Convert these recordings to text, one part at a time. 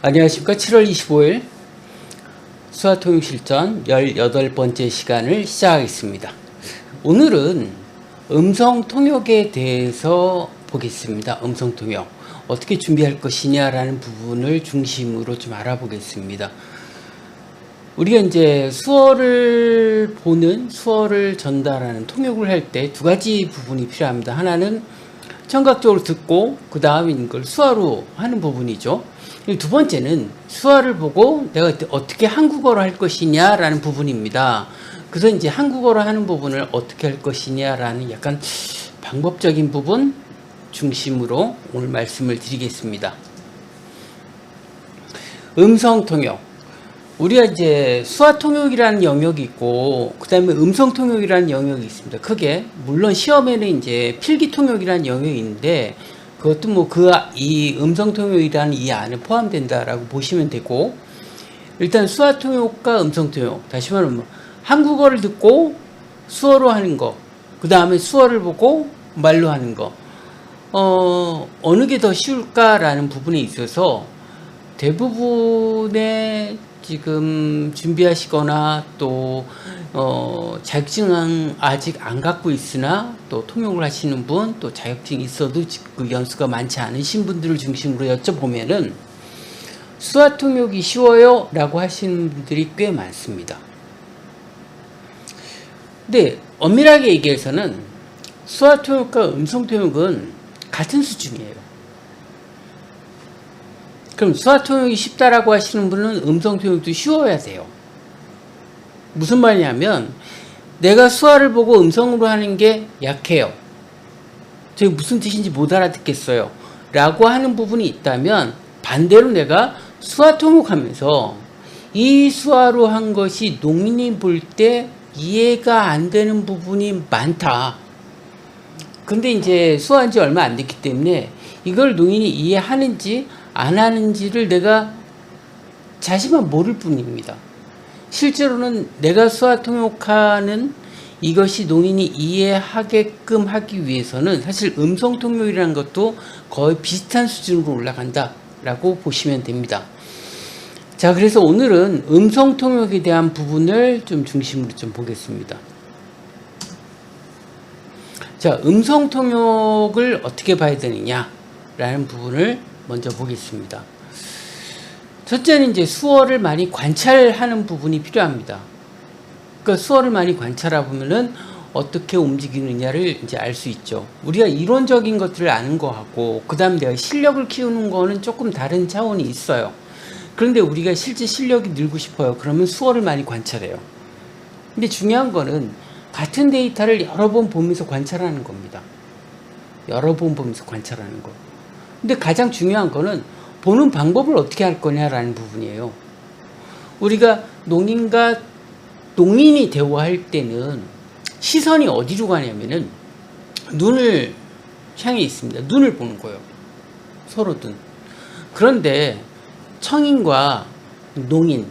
안녕하십니까. 7월 25일 수화통역실전 18번째 시간을 시작하겠습니다. 오늘은 음성통역에 대해서 보겠습니다. 음성통역 어떻게 준비할 것이냐라는 부분을 중심으로 좀 알아보겠습니다. 우리가 이제 수어를 전달하는 통역을 할 때 두 가지 부분이 필요합니다. 하나는 청각적으로 듣고 그 다음에 이걸 수화로 하는 부분이죠. 두 번째는 수화를 보고 내가 어떻게 한국어로 할 것이냐라는 부분입니다. 그래서 이제 한국어로 하는 부분을 어떻게 할 것이냐라는 약간 방법적인 부분 중심으로 오늘 말씀을 드리겠습니다. 음성통역. 우리가 이제 수화통역이라는 영역이 있고, 그 다음에 음성통역이라는 영역이 있습니다. 크게. 물론 시험에는 이제 필기통역이라는 영역이 있는데, 그것도 뭐 이 음성통역이라는 이 안에 포함된다라고 보시면 되고, 일단 수화통역과 음성통역. 다시 말하면 뭐 한국어를 듣고 수어로 하는 거, 그 다음에 수어를 보고 말로 하는 거. 어느 게 더 쉬울까라는 부분에 있어서 대부분의 지금 준비하시거나 또 자격증 아직 안 갖고 있으나 또 통역을 하시는 분, 또 자격증이 있어도 그 연수가 많지 않으신 분들을 중심으로 여쭤보면은 수화통역이 쉬워요? 라고 하시는 분들이 꽤 많습니다. 근데 엄밀하게 얘기해서는 수화통역과 음성통역은 같은 수준이에요. 그럼 수화통역이 쉽다라고 하시는 분은 음성통역도 쉬워야 돼요. 무슨 말이냐면 내가 수화를 보고 음성으로 하는 게 약해요. 저게 무슨 뜻인지 못 알아듣겠어요. 라고 하는 부분이 있다면 반대로 내가 수화통역하면서 이 수화로 한 것이 농인이 볼 때 이해가 안 되는 부분이 많다. 근데 이제 수화한 지 얼마 안 됐기 때문에 이걸 농인이 이해하는지 안 하는지를 내가 자신만 모를 뿐입니다. 실제로는 내가 수화통역하는 이것이 농인이 이해하게끔 하기 위해서는 사실 음성통역이라는 것도 거의 비슷한 수준으로 올라간다 라고 보시면 됩니다. 자, 그래서 오늘은 음성통역에 대한 부분을 좀 중심으로 좀 보겠습니다. 자, 음성통역을 어떻게 봐야 되느냐 라는 부분을 먼저 보겠습니다. 첫째는 이제 수어를 많이 관찰하는 부분이 필요합니다. 그러니까 수어를 많이 관찰하다 보면은 어떻게 움직이느냐를 이제 알 수 있죠. 우리가 이론적인 것들을 아는 거하고, 그 다음 내가 실력을 키우는 거는 조금 다른 차원이 있어요. 그런데 우리가 실제 실력이 늘고 싶어요. 그러면 수어를 많이 관찰해요. 근데 중요한 거는 같은 데이터를 여러 번 보면서 관찰하는 겁니다. 여러 번 보면서 관찰하는 거. 근데 가장 중요한 거는 보는 방법을 어떻게 할 거냐라는 부분이에요. 우리가 농인이 대화할 때는 시선이 어디로 가냐면은 눈을 향해 있습니다. 눈을 보는 거예요. 서로 눈. 그런데 청인과 농인,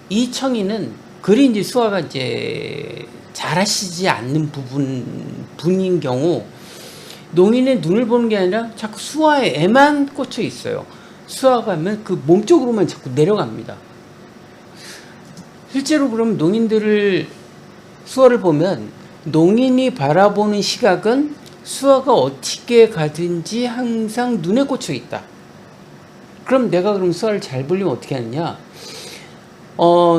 이 청인은 그리 이제 수화가 이제 잘하시지 않는 분인 경우 농인의 눈을 보는 게 아니라 자꾸 수화에만 꽂혀 있어요. 수화가 하면 그 몸쪽으로만 자꾸 내려갑니다. 실제로 그럼 수화를 보면 농인이 바라보는 시각은 수화가 어떻게 가든지 항상 눈에 꽂혀 있다. 그럼 내가 그럼 수화를 잘 보려면 어떻게 하느냐?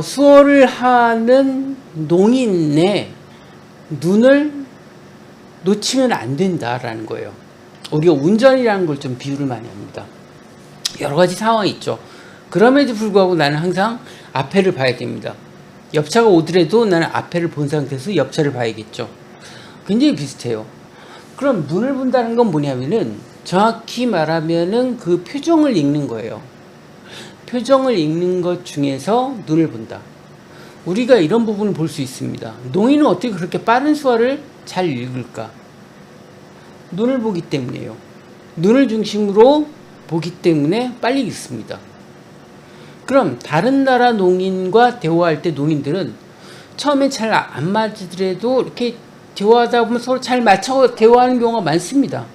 수어를 하는 농인의 눈을 놓치면 안 된다라는 거예요. 우리가 운전이라는 걸 좀 비유를 많이 합니다. 여러 가지 상황이 있죠. 그럼에도 불구하고 나는 항상 앞에를 봐야 됩니다. 옆차가 오더라도 나는 앞에를 본 상태에서 옆차를 봐야겠죠. 굉장히 비슷해요. 그럼 눈을 본다는 건 뭐냐면은 정확히 말하면은 그 표정을 읽는 거예요. 표정을 읽는 것 중에서 눈을 본다. 우리가 이런 부분을 볼 수 있습니다. 농인은 어떻게 그렇게 빠른 수화를 잘 읽을까? 눈을 보기 때문이에요. 눈을 중심으로 보기 때문에 빨리 읽습니다. 그럼 다른 나라 농인과 대화할 때 농인들은 처음에 잘 안 맞으더라도 이렇게 대화하다 보면 서로 잘 맞춰 대화하는 경우가 많습니다.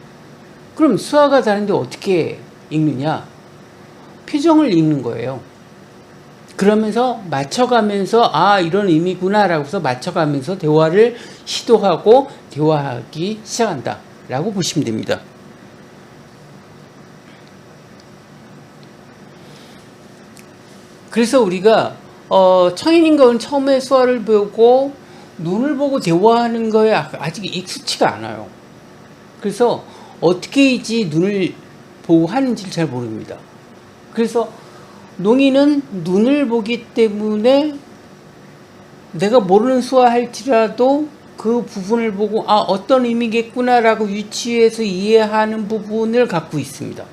그럼 수화가 다른데 어떻게 읽느냐? 표정을 읽는 거예요. 그러면서 맞춰가면서 아 이런 의미구나 라고 해서 맞춰가면서 대화를 시도하고 대화하기 시작한다 라고 보시면 됩니다. 그래서 우리가 청인인가는 처음에 수화를 배우고 눈을 보고 대화하는 거에 아직 익숙치가 않아요. 그래서 어떻게 이제 눈을 보고 하는지를 잘 모릅니다. 그래서 농인은 눈을 보기 때문에 내가 모르는 수화 할지라도 그 부분을 보고 아 어떤 의미겠구나 라고 유추해서 이해하는 부분을 갖고 있습니다.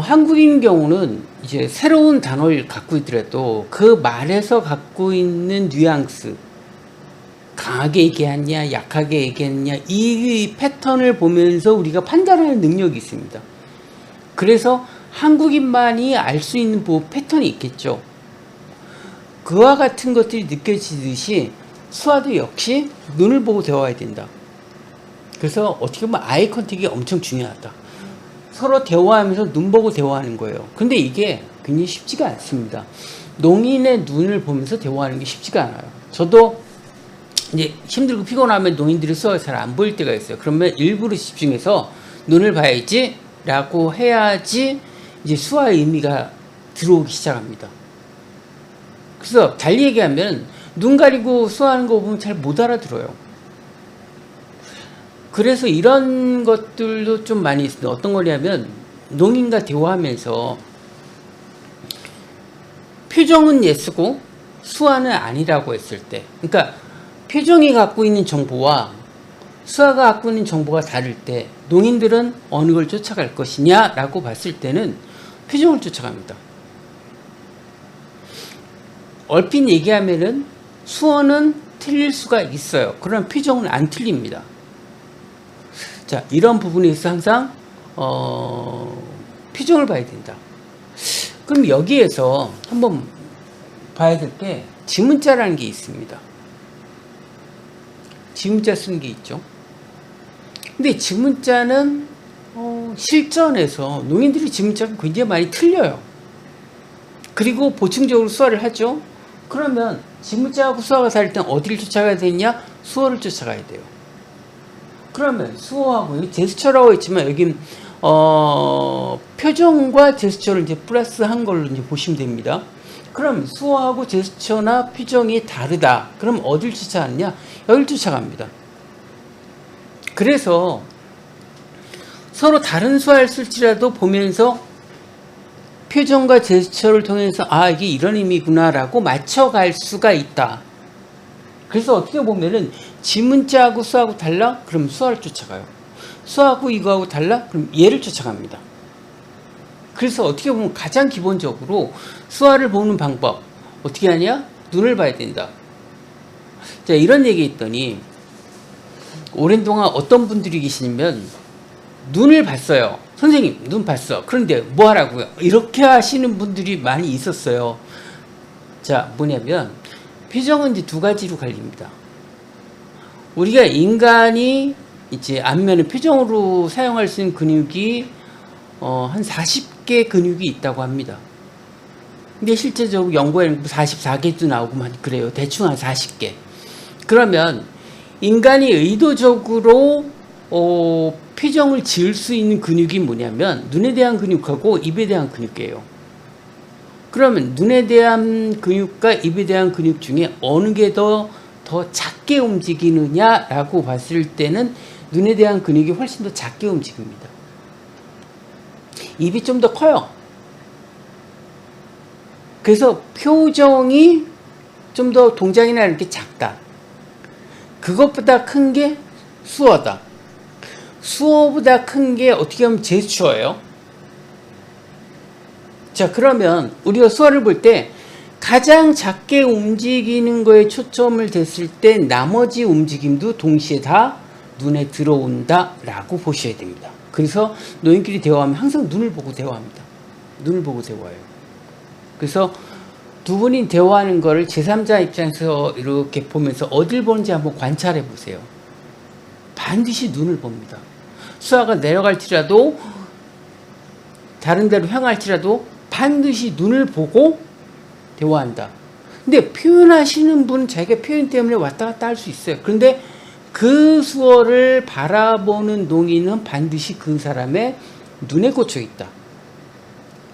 한국인 경우는 이제 새로운 단어를 갖고 있더라도 그 말에서 갖고 있는 뉘앙스, 강하게 얘기했냐 약하게 얘기했냐 이 패턴을 보면서 우리가 판단하는 능력이 있습니다. 그래서 한국인만이 알 수 있는 패턴이 있겠죠. 그와 같은 것들이 느껴지듯이 수화도 역시 눈을 보고 대화해야 된다. 그래서 어떻게 보면 아이 컨택이 엄청 중요하다. 서로 대화하면서 눈 보고 대화하는 거예요. 근데 이게 굉장히 쉽지가 않습니다. 농인의 눈을 보면서 대화하는 게 쉽지가 않아요. 저도 이제 힘들고 피곤하면 농인들이 수화가 잘 안 보일 때가 있어요. 그러면 일부러 집중해서 눈을 봐야지 라고 해야지 이제 수화의 의미가 들어오기 시작합니다. 그래서 달리 얘기하면 눈 가리고 수화하는 거 보면 잘 못 알아들어요. 그래서 이런 것들도 좀 많이 있습니다. 어떤 거냐면 농인과 대화하면서 표정은 예스고 수화는 아니라고 했을 때, 그러니까 표정이 갖고 있는 정보와 수화가 갖고 있는 정보가 다를 때 농인들은 어느 걸 쫓아갈 것이냐 라고 봤을 때는 표정을 쫓아갑니다. 얼핏 얘기하면은 수어는 틀릴 수가 있어요. 그러나 표정은 안 틀립니다. 자, 이런 부분에서 항상 표정을 봐야 된다. 그럼 여기에서 한번 봐야 될 게 지문자라는 게 있습니다. 지문자 쓰는 게 있죠. 근데 지문자는 실전에서 농인들이 지문자가 굉장히 많이 틀려요. 그리고 보충적으로 수화를 하죠. 그러면 지문자하고 수화가 다를 땐 어디를 쫓아가야 되냐? 수어를 쫓아가야 돼요. 그러면 수어하고 제스처라고 했지만 여긴 표정과 제스처를 이제 플러스한 걸로 이제 보시면 됩니다. 그럼 수어하고 제스처나 표정이 다르다. 그럼 어딜 쫓아가느냐? 여기를 쫓아갑니다. 그래서 서로 다른 수화를 쓸지라도 보면서 표정과 제스처를 통해서 아 이게 이런 의미구나 라고 맞춰갈 수가 있다. 그래서 어떻게 보면은 지문자하고 수하고 달라? 그럼 수화를 쫓아가요. 수하고 이거하고 달라? 그럼 얘를 쫓아갑니다. 그래서 어떻게 보면 가장 기본적으로 수화를 보는 방법 어떻게 하냐? 눈을 봐야 된다. 자, 이런 얘기 했더니 오랜 동안 어떤 분들이 계시냐면 눈을 봤어요. 선생님 눈 봤어. 그런데 뭐 하라고요? 이렇게 하시는 분들이 많이 있었어요. 자, 뭐냐면 표정은 이제 두 가지로 갈립니다. 우리가 인간이 이제 안면의 표정으로 사용할 수 있는 근육이 한 40개 근육이 있다고 합니다. 근데 실제적으로 연구에는 44개도 나오고 막 그래요. 대충 한 40개. 그러면 인간이 의도적으로 표정을 지을 수 있는 근육이 뭐냐면 눈에 대한 근육하고 입에 대한 근육이에요. 그러면 눈에 대한 근육과 입에 대한 근육 중에 어느 게 더 작게 움직이느냐라고 봤을 때는 눈에 대한 근육이 훨씬 더 작게 움직입니다. 입이 좀 더 커요. 그래서 표정이 좀 더 동작이나 이렇게 작다. 그것보다 큰 게 수어다. 수어보다 큰 게 어떻게 보면 제스처예요. 자, 그러면 우리가 수어를 볼 때 가장 작게 움직이는 거에 초점을 댔을 때 나머지 움직임도 동시에 다 눈에 들어온다 라고 보셔야 됩니다. 그래서 노인끼리 대화하면 항상 눈을 보고 대화합니다. 눈을 보고 대화해요. 그래서 두 분이 대화하는 거를 제3자 입장에서 이렇게 보면서 어딜 보는지 한번 관찰해 보세요. 반드시 눈을 봅니다. 수화가 내려갈지라도 다른 데로 향할지라도 반드시 눈을 보고 대화한다. 근데 표현하시는 분은 자기가 표현 때문에 왔다 갔다 할 수 있어요. 그런데 그 수어를 바라보는 농인은 반드시 그 사람의 눈에 꽂혀 있다.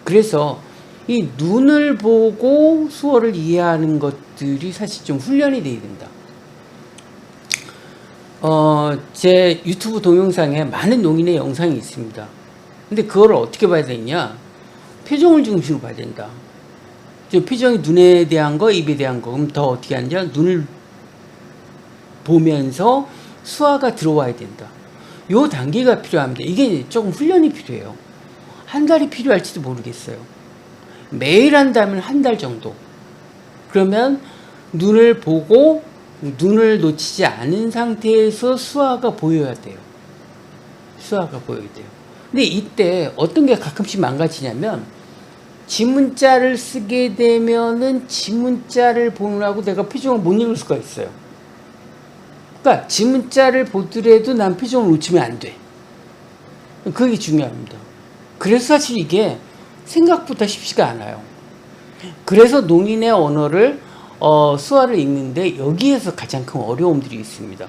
그래서 이 눈을 보고 수어를 이해하는 것들이 사실 좀 훈련이 돼야 된다. 제 유튜브 동영상에 많은 농인의 영상이 있습니다. 근데 그걸 어떻게 봐야 되냐? 표정을 중심으로 봐야 된다. 표정이 눈에 대한 거, 입에 대한 거. 그럼 더 어떻게 하냐? 눈을 보면서 수화가 들어와야 된다. 요 단계가 필요합니다. 이게 조금 훈련이 필요해요. 한 달이 필요할지도 모르겠어요. 매일 한다면 한 달 정도. 그러면 눈을 보고 눈을 놓치지 않은 상태에서 수화가 보여야 돼요. 수화가 보여야 돼요. 근데 이때 어떤 게 가끔씩 망가지냐면 지문자를 쓰게 되면은 지문자를 보느라고 내가 표정을 못 읽을 수가 있어요. 그러니까 지문자를 보더라도 난 표정을 놓치면 안 돼. 그게 중요합니다. 그래서 사실 이게 생각보다 쉽지가 않아요. 그래서 농인의 언어를 수화를 읽는데 여기에서 가장 큰 어려움들이 있습니다.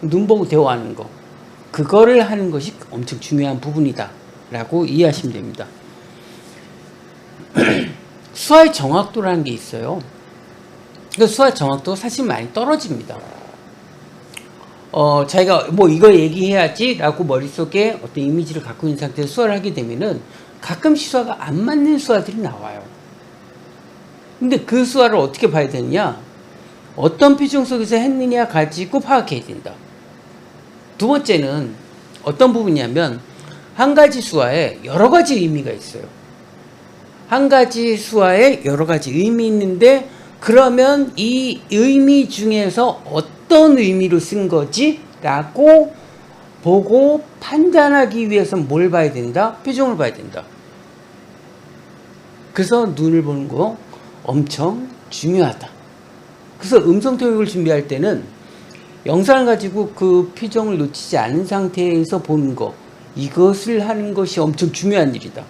눈 보고 대화하는 거. 그거를 하는 것이 엄청 중요한 부분이다 라고 이해하시면 됩니다. 수화의 정확도라는 게 있어요. 그 수화의 정확도가 사실 많이 떨어집니다. 자기가 뭐 이거 얘기해야지 라고 머릿속에 어떤 이미지를 갖고 있는 상태에서 수화를 하게 되면은 가끔씩 수화가 안 맞는 수화들이 나와요. 근데 그 수화를 어떻게 봐야 되느냐? 어떤 표정 속에서 했느냐 가지고 파악해야 된다. 두 번째는 어떤 부분이냐면 한 가지 수화에 여러 가지 의미가 있어요. 한 가지 수화에 여러 가지 의미 있는데 그러면 이 의미 중에서 어떤 의미로 쓴 거지? 라고 보고 판단하기 위해서 뭘 봐야 된다? 표정을 봐야 된다. 그래서 눈을 보는 거 엄청 중요하다. 그래서 음성 통역을 준비할 때는 영상을 가지고 그 표정을 놓치지 않은 상태에서 보는 거, 이것을 하는 것이 엄청 중요한 일이다.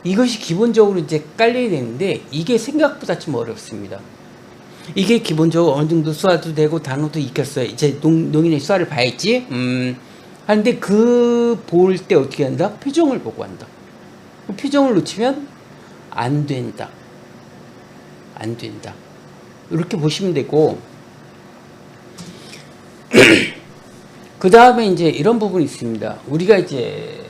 이것이 기본적으로 이제 깔려야 되는데 이게 생각보다 좀 어렵습니다. 이게 기본적으로 어느 정도 수화도 되고 단어도 익혔어요. 이제 농인의 수화를 봐야지. 하는데 그 볼 때 어떻게 한다? 표정을 보고 한다. 표정을 놓치면 안 된다. 안 된다. 이렇게 보시면 되고 그 다음에 이제 이런 부분이 있습니다. 우리가 이제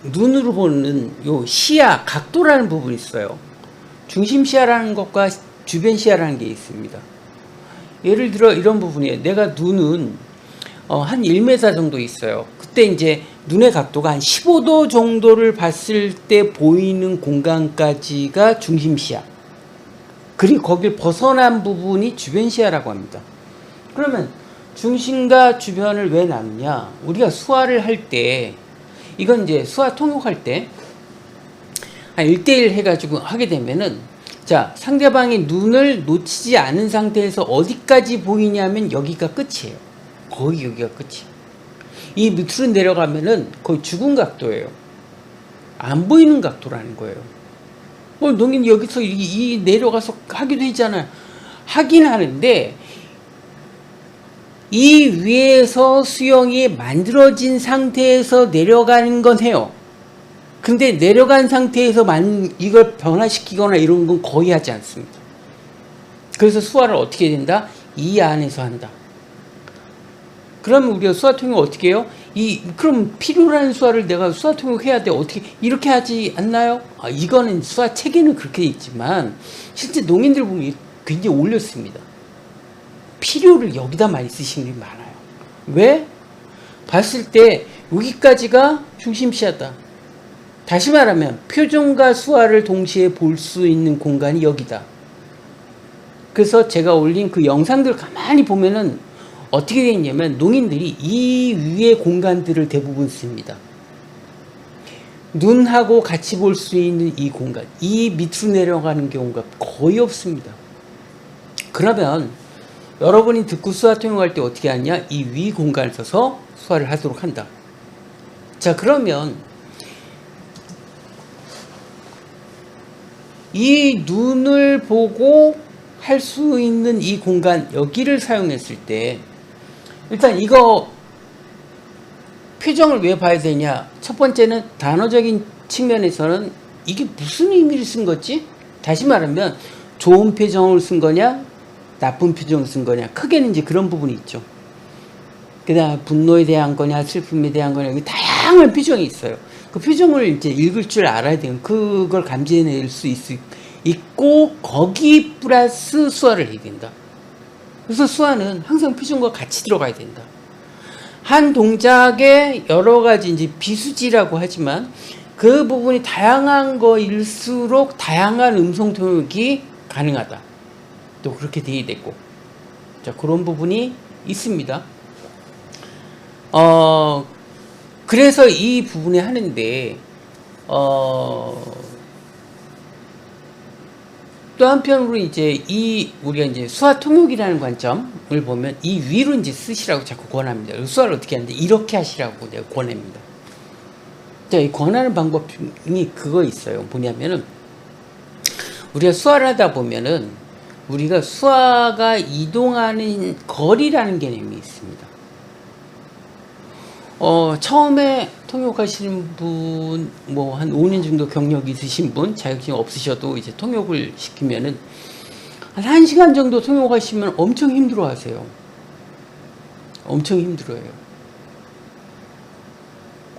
눈으로 보는 요 시야, 각도라는 부분이 있어요. 중심 시야라는 것과 주변 시야라는 게 있습니다. 예를 들어 이런 부분이에요. 내가 눈은 한 1m 정도 있어요. 그때 이제 눈의 각도가 한 15도 정도를 봤을 때 보이는 공간까지가 중심 시야. 그리고 거길 벗어난 부분이 주변 시야라고 합니다. 그러면 중심과 주변을 왜 나누냐? 우리가 수화를 할 때, 이건 이제 수화 통역할 때, 한 1대1 해가지고 하게 되면은, 자, 상대방이 눈을 놓치지 않은 상태에서 어디까지 보이냐면 여기가 끝이에요. 거의 여기가 끝이에요. 이 밑으로 내려가면은 거의 죽은 각도예요. 안 보이는 각도라는 거예요. 농인 여기서 이 내려가서 하기도 했잖아요. 하긴 하는데, 이 위에서 수영이 만들어진 상태에서 내려가는 건 해요. 근데 내려간 상태에서 이걸 변화시키거나 이런 건 거의 하지 않습니다. 그래서 수화를 어떻게 된다? 이 안에서 한다. 그러면 우리가 수화 통역 어떻게 해요? 그럼 필요로 수화를 내가 수화 통역해야 돼. 어떻게 이렇게 하지 않나요? 이거는 수화 체계는 그렇게 있지만 실제 농인들 보면 굉장히 올렸습니다. 필요를 여기다 많이 쓰시는 분이 많아요. 왜? 봤을 때 여기까지가 중심시야다. 다시 말하면 표정과 수화를 동시에 볼 수 있는 공간이 여기다. 그래서 제가 올린 그 영상들 가만히 보면은 어떻게 되어 있냐면 농인들이 이 위의 공간들을 대부분 씁니다. 눈하고 같이 볼 수 있는 이 공간, 이 밑으로 내려가는 경우가 거의 없습니다. 그러면 여러분이 듣고 수화 통역할 때 어떻게 하냐? 이 위 공간을 써서 수화를 하도록 한다. 자, 그러면 이 눈을 보고 할 수 있는 이 공간, 여기를 사용했을 때 일단 이거 표정을 왜 봐야 되냐. 첫 번째는 단어적인 측면에서는 이게 무슨 의미를 쓴 거지? 다시 말하면 좋은 표정을 쓴 거냐 나쁜 표정을 쓴 거냐, 크게는 이제 그런 부분이 있죠. 그 다음 분노에 대한 거냐 슬픔에 대한 거냐, 다양한 표정이 있어요. 그 표정을 이제 읽을 줄 알아야 돼요. 그걸 감지해낼 수 있고 거기 플러스 수화를 해야 된다. 그래서 수화는 항상 표정과 같이 들어가야 된다. 한 동작에 여러 가지 이제 비수지라고 하지만 그 부분이 다양한 거일수록 다양한 음성 통역이 가능하다. 또 그렇게 돼야 되고, 자, 그런 부분이 있습니다. 그래서 이 부분에 하는데, 또 한편으로 이제 우리가 이제 수화 통역이라는 관점을 보면 이 위로 이제 쓰시라고 자꾸 권합니다. 수화를 어떻게 하는데 이렇게 하시라고 내가 권합니다. 자, 이 권하는 방법이 그거 있어요. 뭐냐면은 우리가 수화를 하다 보면은 우리가 수화가 이동하는 거리라는 개념이 있습니다. 처음에 통역하시는 분, 뭐, 한 5년 정도 경력이 있으신 분, 자격증이 없으셔도 이제 통역을 시키면은, 한 1시간 정도 통역하시면 엄청 힘들어 하세요. 엄청 힘들어요.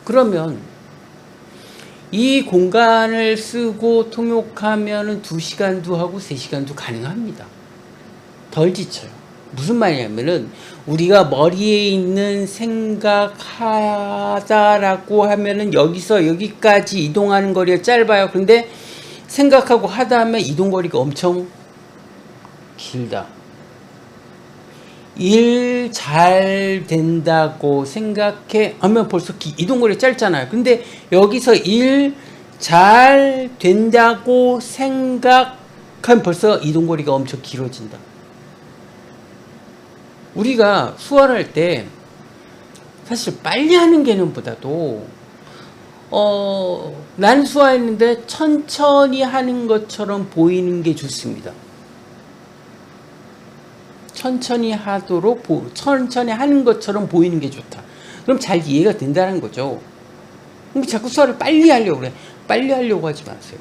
그러면, 이 공간을 쓰고 통역하면은 2시간도 하고 3시간도 가능합니다. 덜 지쳐요. 무슨 말이냐면은 우리가 머리에 있는 생각하다라고 하면은 여기서 여기까지 이동하는 거리가 짧아요. 그런데 생각하고 하다 하면 이동 거리가 엄청 길다. 일 잘 된다고 생각해 하면 벌써 이동 거리가 짧잖아요. 근데 여기서 일 잘 된다고 생각하면 벌써 이동 거리가 엄청 길어진다. 우리가 수화를 할 때 사실 빨리 하는 개념보다도 난 수화했는데 천천히 하는 것처럼 보이는 게 좋습니다. 천천히 하는 것처럼 보이는 게 좋다. 그럼 잘 이해가 된다는 거죠. 그럼 자꾸 수화를 빨리 하려고 그래. 빨리 하려고 하지 마세요.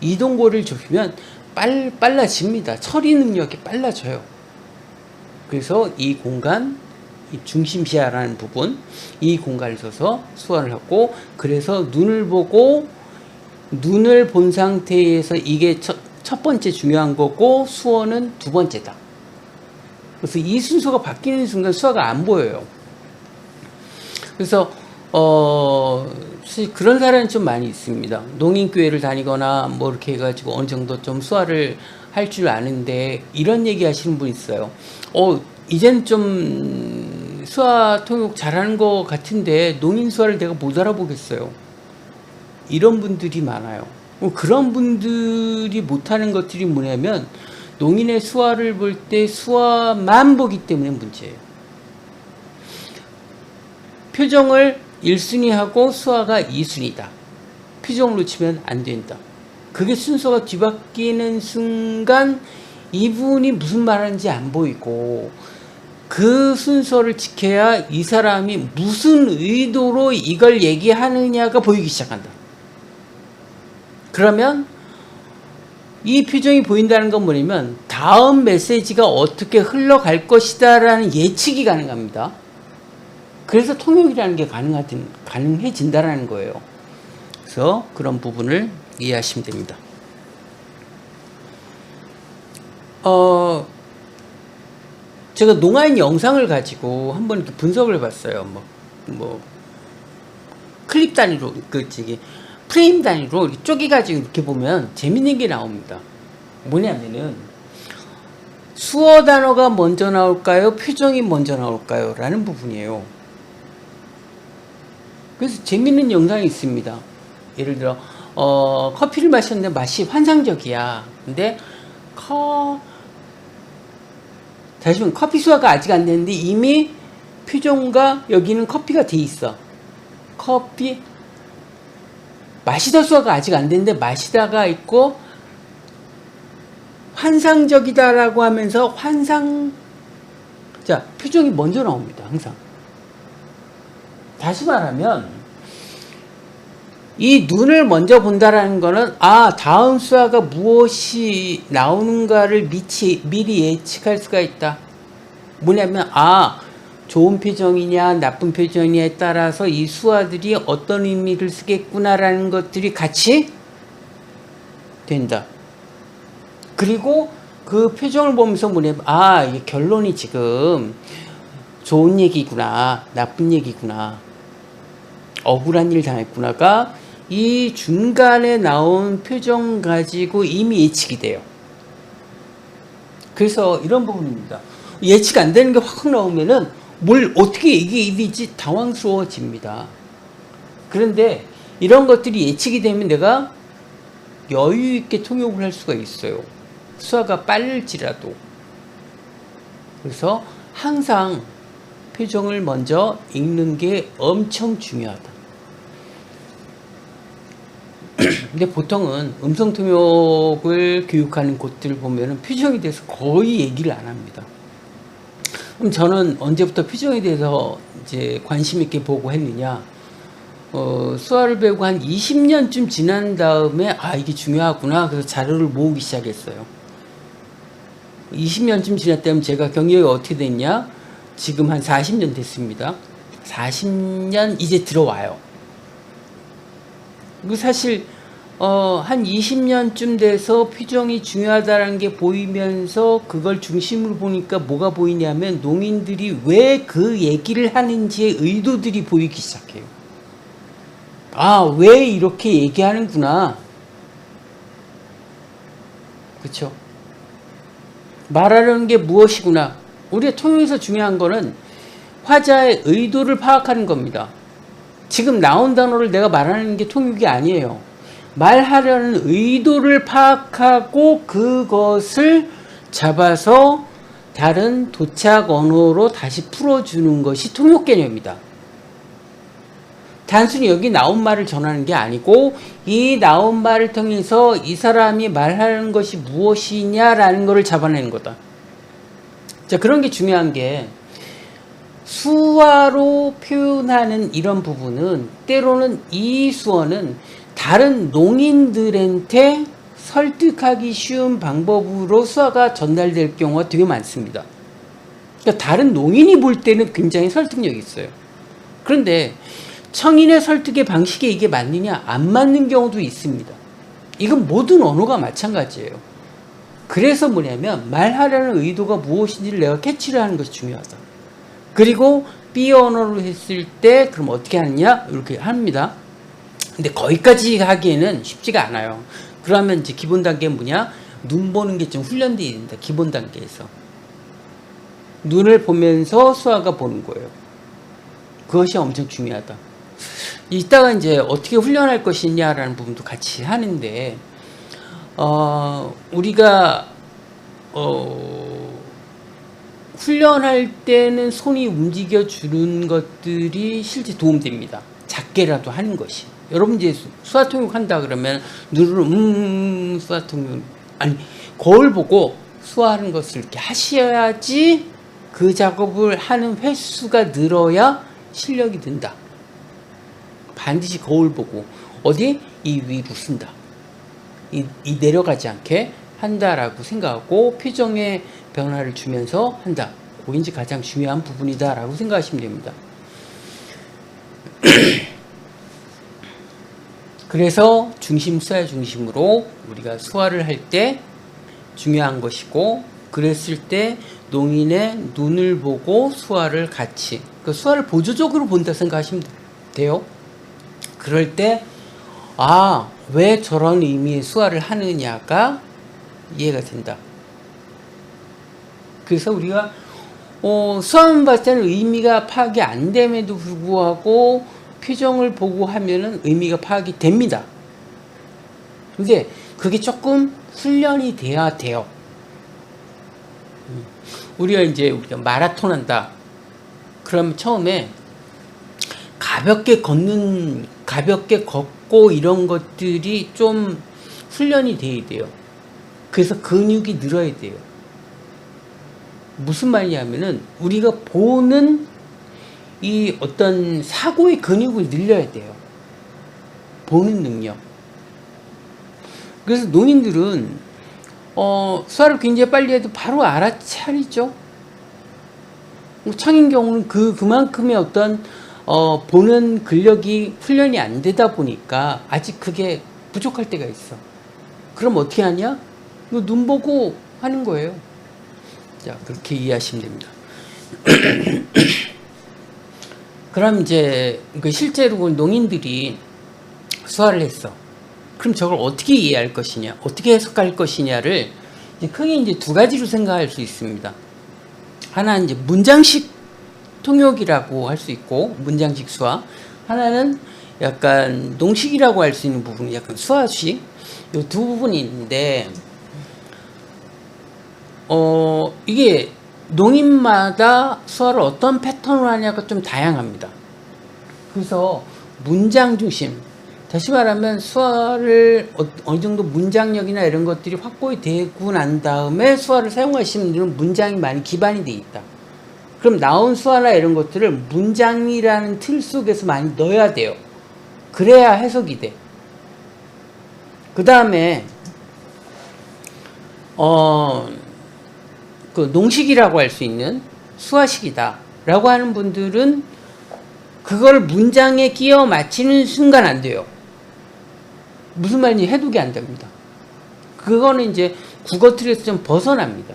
이동거리를 좁히면 빨라집니다. 처리 능력이 빨라져요. 그래서 이 공간, 이 중심시야라는 부분, 이 공간을 써서 수화를 하고, 그래서 눈을 본 상태에서 이게 첫 번째 중요한 거고, 수어는 두 번째다. 그래서 이 순서가 바뀌는 순간 수화가 안 보여요. 그래서, 그런 사람이 좀 많이 있습니다. 농인교회를 다니거나 뭐 이렇게 해가지고 어느 정도 좀 수화를 할 줄 아는데 이런 얘기 하시는 분 있어요. 이젠 좀 수화 통역 잘하는 것 같은데 농인 수화를 내가 못 알아보겠어요. 이런 분들이 많아요. 그런 분들이 못하는 것들이 뭐냐면 농인의 수화를 볼 때 수화만 보기 때문에 문제예요. 표정을 1순위 하고 수화가 2순위다. 표정을 놓치면 안 된다. 그게 순서가 뒤바뀌는 순간 이분이 무슨 말하는지 안 보이고, 그 순서를 지켜야 이 사람이 무슨 의도로 이걸 얘기하느냐가 보이기 시작한다. 그러면 이 표정이 보인다는 건 뭐냐면 다음 메시지가 어떻게 흘러갈 것이다 라는 예측이 가능합니다. 그래서 통역이라는 게 가능해진다라는 거예요. 그래서 그런 부분을 이해하시면 됩니다. 제가 농아인 영상을 가지고 한번 이렇게 분석을 해봤어요. 클립 단위로, 프레임 단위로 이렇게 쪼개가지고 이렇게 보면 재밌는 게 나옵니다. 뭐냐면은, 수어 단어가 먼저 나올까요? 표정이 먼저 나올까요? 라는 부분이에요. 그래서 재밌는 영상이 있습니다. 예를 들어, 커피를 마셨는데 맛이 환상적이야. 근데, 다시 보면 커피 수화가 아직 안 됐는데 이미 표정과 여기는 커피가 돼 있어. 마시다 수화가 아직 안 됐는데 마시다가 있고 환상적이다라고 하면서 자, 표정이 먼저 나옵니다. 항상. 다시 말하면 이 눈을 먼저 본다라는 거는 다음 수화가 무엇이 나오는가를 미리 예측할 수가 있다. 뭐냐면 좋은 표정이냐 나쁜 표정이냐에 따라서 이 수화들이 어떤 의미를 쓰겠구나라는 것들이 같이 된다. 그리고 그 표정을 보면서 뭐냐면 이게 결론이 지금 좋은 얘기구나 나쁜 얘기구나 억울한 일 당했구나가 이 중간에 나온 표정 가지고 이미 예측이 돼요. 그래서 이런 부분입니다. 예측 안 되는 게 확 나오면은 뭘 어떻게 얘기해야지 당황스러워집니다. 그런데 이런 것들이 예측이 되면 내가 여유 있게 통역을 할 수가 있어요. 수화가 빠를지라도. 그래서 항상 표정을 먼저 읽는 게 엄청 중요하다. 근데 보통은 음성 통역을 교육하는 곳들 보면은 표정에 대해서 거의 얘기를 안 합니다. 그럼 저는 언제부터 표정에 대해서 이제 관심 있게 보고 했느냐? 수화를 배우고 한 20년쯤 지난 다음에 이게 중요하구나. 그래서 자료를 모으기 시작했어요. 20년쯤 지났다면 제가 경력이 어떻게 됐냐? 지금 한 40년 됐습니다. 40년 이제 들어와요. 사실 한 20년쯤 돼서 표정이 중요하다는 게 보이면서 그걸 중심으로 보니까 뭐가 보이냐면 농인들이 왜 그 얘기를 하는지의 의도들이 보이기 시작해요. 왜 이렇게 얘기하는구나. 그렇죠? 말하려는 게 무엇이구나. 우리가 통역에서 중요한 거는 화자의 의도를 파악하는 겁니다. 지금 나온 단어를 내가 말하는 게 통역이 아니에요. 말하려는 의도를 파악하고 그것을 잡아서 다른 도착 언어로 다시 풀어주는 것이 통역 개념이다. 단순히 여기 나온 말을 전하는 게 아니고 이 나온 말을 통해서 이 사람이 말하는 것이 무엇이냐라는 것을 잡아내는 거다. 자, 그런 게 중요한 게 수화로 표현하는 이런 부분은 때로는 이 수어는 다른 농인들한테 설득하기 쉬운 방법으로 수화가 전달될 경우가 되게 많습니다. 그러니까 다른 농인이 볼 때는 굉장히 설득력이 있어요. 그런데 청인의 설득의 방식에 이게 맞느냐? 안 맞는 경우도 있습니다. 이건 모든 언어가 마찬가지예요. 그래서 뭐냐면 말하려는 의도가 무엇인지를 내가 캐치를 하는 것이 중요하다. 그리고 B 언어로 했을 때 그럼 어떻게 하느냐? 이렇게 합니다. 근데 거기까지 하기에는 쉽지가 않아요. 그러면 이제 기본 단계는 뭐냐? 눈 보는 게 좀 훈련되어야 된다. 기본 단계에서. 눈을 보면서 수화가 보는 거예요. 그것이 엄청 중요하다. 이따가 이제 어떻게 훈련할 것이냐라는 부분도 같이 하는데, 우리가, 훈련할 때는 손이 움직여주는 것들이 실제 도움됩니다. 작게라도 하는 것이. 여러분 이제 수화통역 한다 그러면 눈으로 수화통역 아니 거울 보고 수화하는 것을 이렇게 하셔야지 그 작업을 하는 횟수가 늘어야 실력이 든다. 반드시 거울 보고 어디 이 위로 쓴다. 이 내려가지 않게 한다라고 생각하고 표정의 변화를 주면서 한다. 그게 이제 가장 중요한 부분이다라고 생각하시면 됩니다. 그래서 수화 중심으로 우리가 수화를 할 때 중요한 것이고, 그랬을 때 농인의 눈을 보고 수화를 같이, 그 수화를 보조적으로 본다 생각하시면 돼요. 그럴 때 왜 저런 의미의 수화를 하느냐가 이해가 된다. 그래서 우리가 수화만 봤을 때는 의미가 파악이 안 됨에도 불구하고 표정을 보고 하면은 의미가 파악이 됩니다. 근데 그게 조금 훈련이 돼야 돼요. 우리가 마라톤 한다. 그럼 처음에 가볍게 걷고 이런 것들이 좀 훈련이 돼야 돼요. 그래서 근육이 늘어야 돼요. 무슨 말이냐면은 우리가 보는 이 어떤 사고의 근육을 늘려야 돼요. 보는 능력. 그래서 농인들은 수화를 굉장히 빨리 해도 바로 알아차리죠. 청인 경우는 그만큼의 어떤 보는 근력이 훈련이 안 되다 보니까 아직 그게 부족할 때가 있어. 그럼 어떻게 하냐? 눈 보고 하는 거예요. 자, 그렇게 이해하시면 됩니다. 그럼 이제 실제로 농인들이 수화를 했어. 그럼 저걸 어떻게 이해할 것이냐, 어떻게 해석할 것이냐를 크게 이제 두 가지로 생각할 수 있습니다. 하나는 이제 문장식 통역이라고 할 수 있고, 문장식 수화. 하나는 약간 농식이라고 할 수 있는 부분이 약간 수화식. 이 두 부분이 있는데, 이게 농인마다 수화를 어떤 패턴으로 하냐가 좀 다양합니다. 그래서 문장 중심, 다시 말하면 수화를 어느 정도 문장력이나 이런 것들이 확보이 되고 난 다음에 수화를 사용하시는 분들은 문장이 많이 기반이 되어 있다. 그럼 나온 수화나 이런 것들을 문장이라는 틀 속에서 많이 넣어야 돼요. 그래야 해석이 돼. 그 다음에 그 농식이라고 할 수 있는 수화식이다 라고 하는 분들은 그걸 문장에 끼워 맞히는 순간 안 돼요. 무슨 말인지 해독이 안 됩니다. 그거는 이제 국어 틀에서 좀 벗어납니다.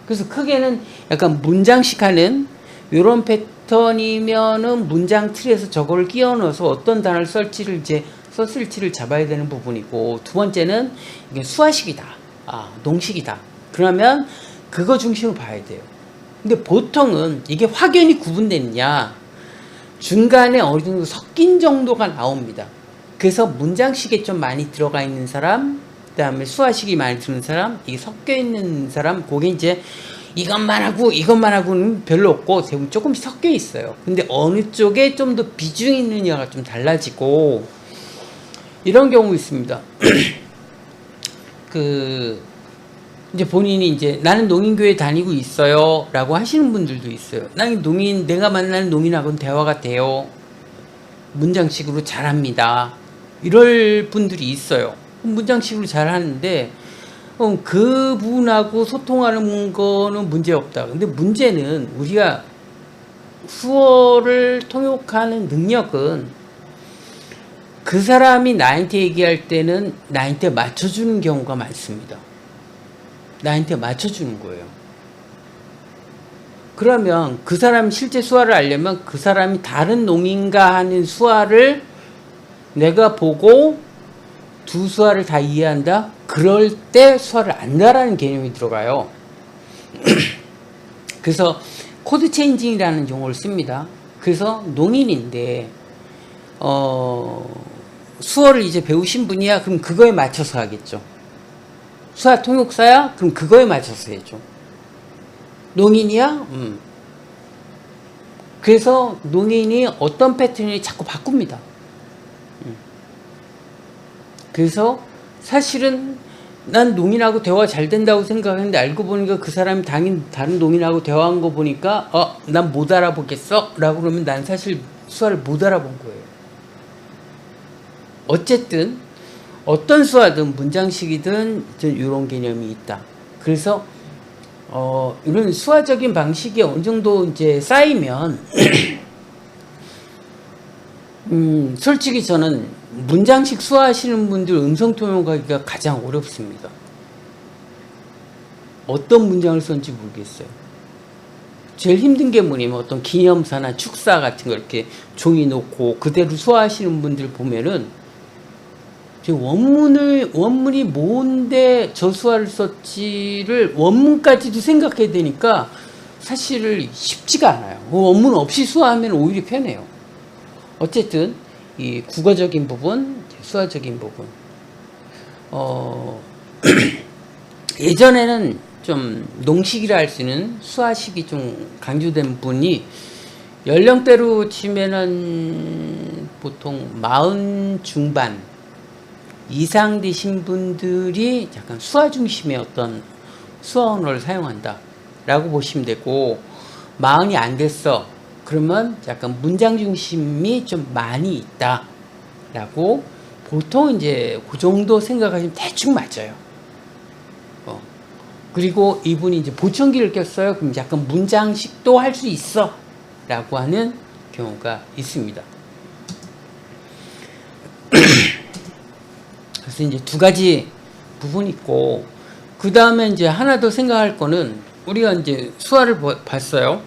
그래서 크게는 약간 문장식 하는 이런 패턴이면은 문장 틀에서 저걸 끼워 넣어서 어떤 단어를 썼을지를 잡아야 되는 부분이고, 두 번째는 이게 수화식이다. 농식이다. 그러면 그거 중심으로 봐야 돼요. 근데 보통은 이게 확연히 구분되느냐, 중간에 어느 정도 섞인 정도가 나옵니다. 그래서 문장식에 좀 많이 들어가 있는 사람, 그 다음에 수화식이 많이 드는 사람, 이게 섞여 있는 사람, 그게 이제 이것만 하고는 별로 없고 대부분 조금씩 섞여 있어요. 근데 어느 쪽에 좀 더 비중이 있느냐가 좀 달라지고, 이런 경우 있습니다. 이제 본인이 이제 나는 농인교회 다니고 있어요 라고 하시는 분들도 있어요. 내가 만나는 농인하고는 대화가 돼요. 문장식으로 잘합니다. 이럴 분들이 있어요. 문장식으로 잘하는데 그분하고 소통하는 거는 문제없다. 근데 문제는 우리가 수어를 통역하는 능력은 그 사람이 나한테 얘기할 때는 나한테 맞춰주는 경우가 많습니다. 나한테 맞춰주는 거예요. 그러면 그 사람 실제 수화를 알려면 그 사람이 다른 농인가 하는 수화를 내가 보고 두 수화를 다 이해한다? 그럴 때 수화를 안다라는 개념이 들어가요. 그래서 코드 체인징이라는 용어를 씁니다. 그래서 농인인데 수어를 이제 배우신 분이야? 그럼 그거에 맞춰서 하겠죠. 수화 통역사야? 그럼 그거에 맞춰서 해줘. 농인이야? 그래서 농인이 어떤 패턴을 자꾸 바꿉니다. 그래서 사실은 난 농인하고 대화 잘 된다고 생각했는데 알고 보니까 그 사람이 다른 농인하고 대화한 거 보니까 난 못 알아보겠어? 라고 그러면 난 사실 수화를 못 알아본 거예요. 어쨌든 어떤 수화든 문장식이든 이런 개념이 있다. 그래서 이런 수화적인 방식이 어느 정도 이제 쌓이면 솔직히 저는 문장식 수화하시는 분들 음성 통역하기가 가장 어렵습니다. 어떤 문장을 썼는지 모르겠어요. 제일 힘든 게 뭐냐면 어떤 기념사나 축사 같은 거 이렇게 종이 놓고 그대로 수화하시는 분들 보면은 원문이 뭔데 저 수화를 썼지를 원문까지도 생각해야 되니까 사실 쉽지가 않아요. 원문 없이 수화하면 오히려 편해요. 어쨌든 이 국어적인 부분, 수화적인 부분. 예전에는 좀 농식이라 할 수 있는 수화식이 좀 강조된 분이 연령대로 치면은 보통 40 중반 이상 되신 분들이 약간 수화 중심의 어떤 수화 언어를 사용한다 라고 보시면 되고, 40이 안 됐어 그러면 약간 문장 중심이 좀 많이 있다 라고 보통 이제 그 정도 생각하시면 대충 맞아요. 그리고 이분이 이제 보청기를 꼈어요. 그럼 약간 문장식도 할 수 있어 라고 하는 경우가 있습니다. 그래서 이제 두 가지 부분이 있고, 그 다음에 이제 하나 더 생각할 거는, 우리가 이제 수화를 봤어요.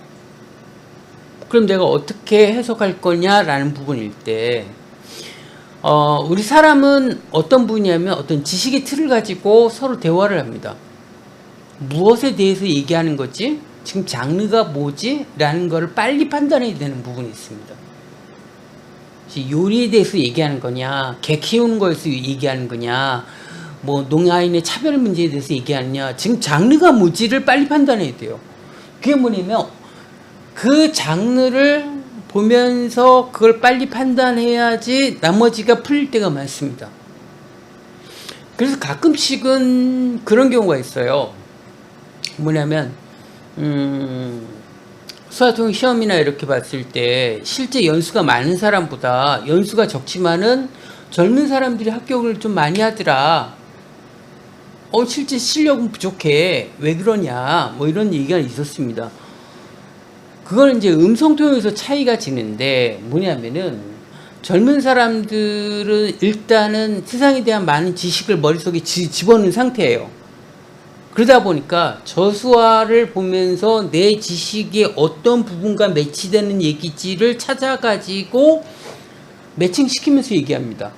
그럼 내가 어떻게 해석할 거냐라는 부분일 때, 우리 사람은 어떤 분이냐면 어떤 지식의 틀을 가지고 서로 대화를 합니다. 무엇에 대해서 얘기하는 거지? 지금 장르가 뭐지? 라는 거를 빨리 판단해야 되는 부분이 있습니다. 요리에 대해서 얘기하는 거냐, 개 키우는 거에서 얘기하는 거냐, 뭐 농아인의 차별 문제에 대해서 얘기하느냐, 지금 장르가 뭐지를 빨리 판단해야 돼요. 그게 뭐냐면 그 장르를 보면서 그걸 빨리 판단해야지 나머지가 풀릴 때가 많습니다. 그래서 가끔씩은 그런 경우가 있어요. 뭐냐면 수화통역 시험이나 이렇게 봤을 때 실제 연수가 많은 사람보다 연수가 적지만은 젊은 사람들이 합격을 좀 많이 하더라. 실제 실력은 부족해. 왜 그러냐. 뭐 이런 얘기가 있었습니다. 그건 이제 음성통역에서 차이가 지는데, 뭐냐면은 젊은 사람들은 일단은 세상에 대한 많은 지식을 머릿속에 집어넣은 상태예요. 그러다 보니까 저수화를 보면서 내 지식의 어떤 부분과 매치되는 얘기지를 찾아가지고 매칭시키면서 얘기합니다.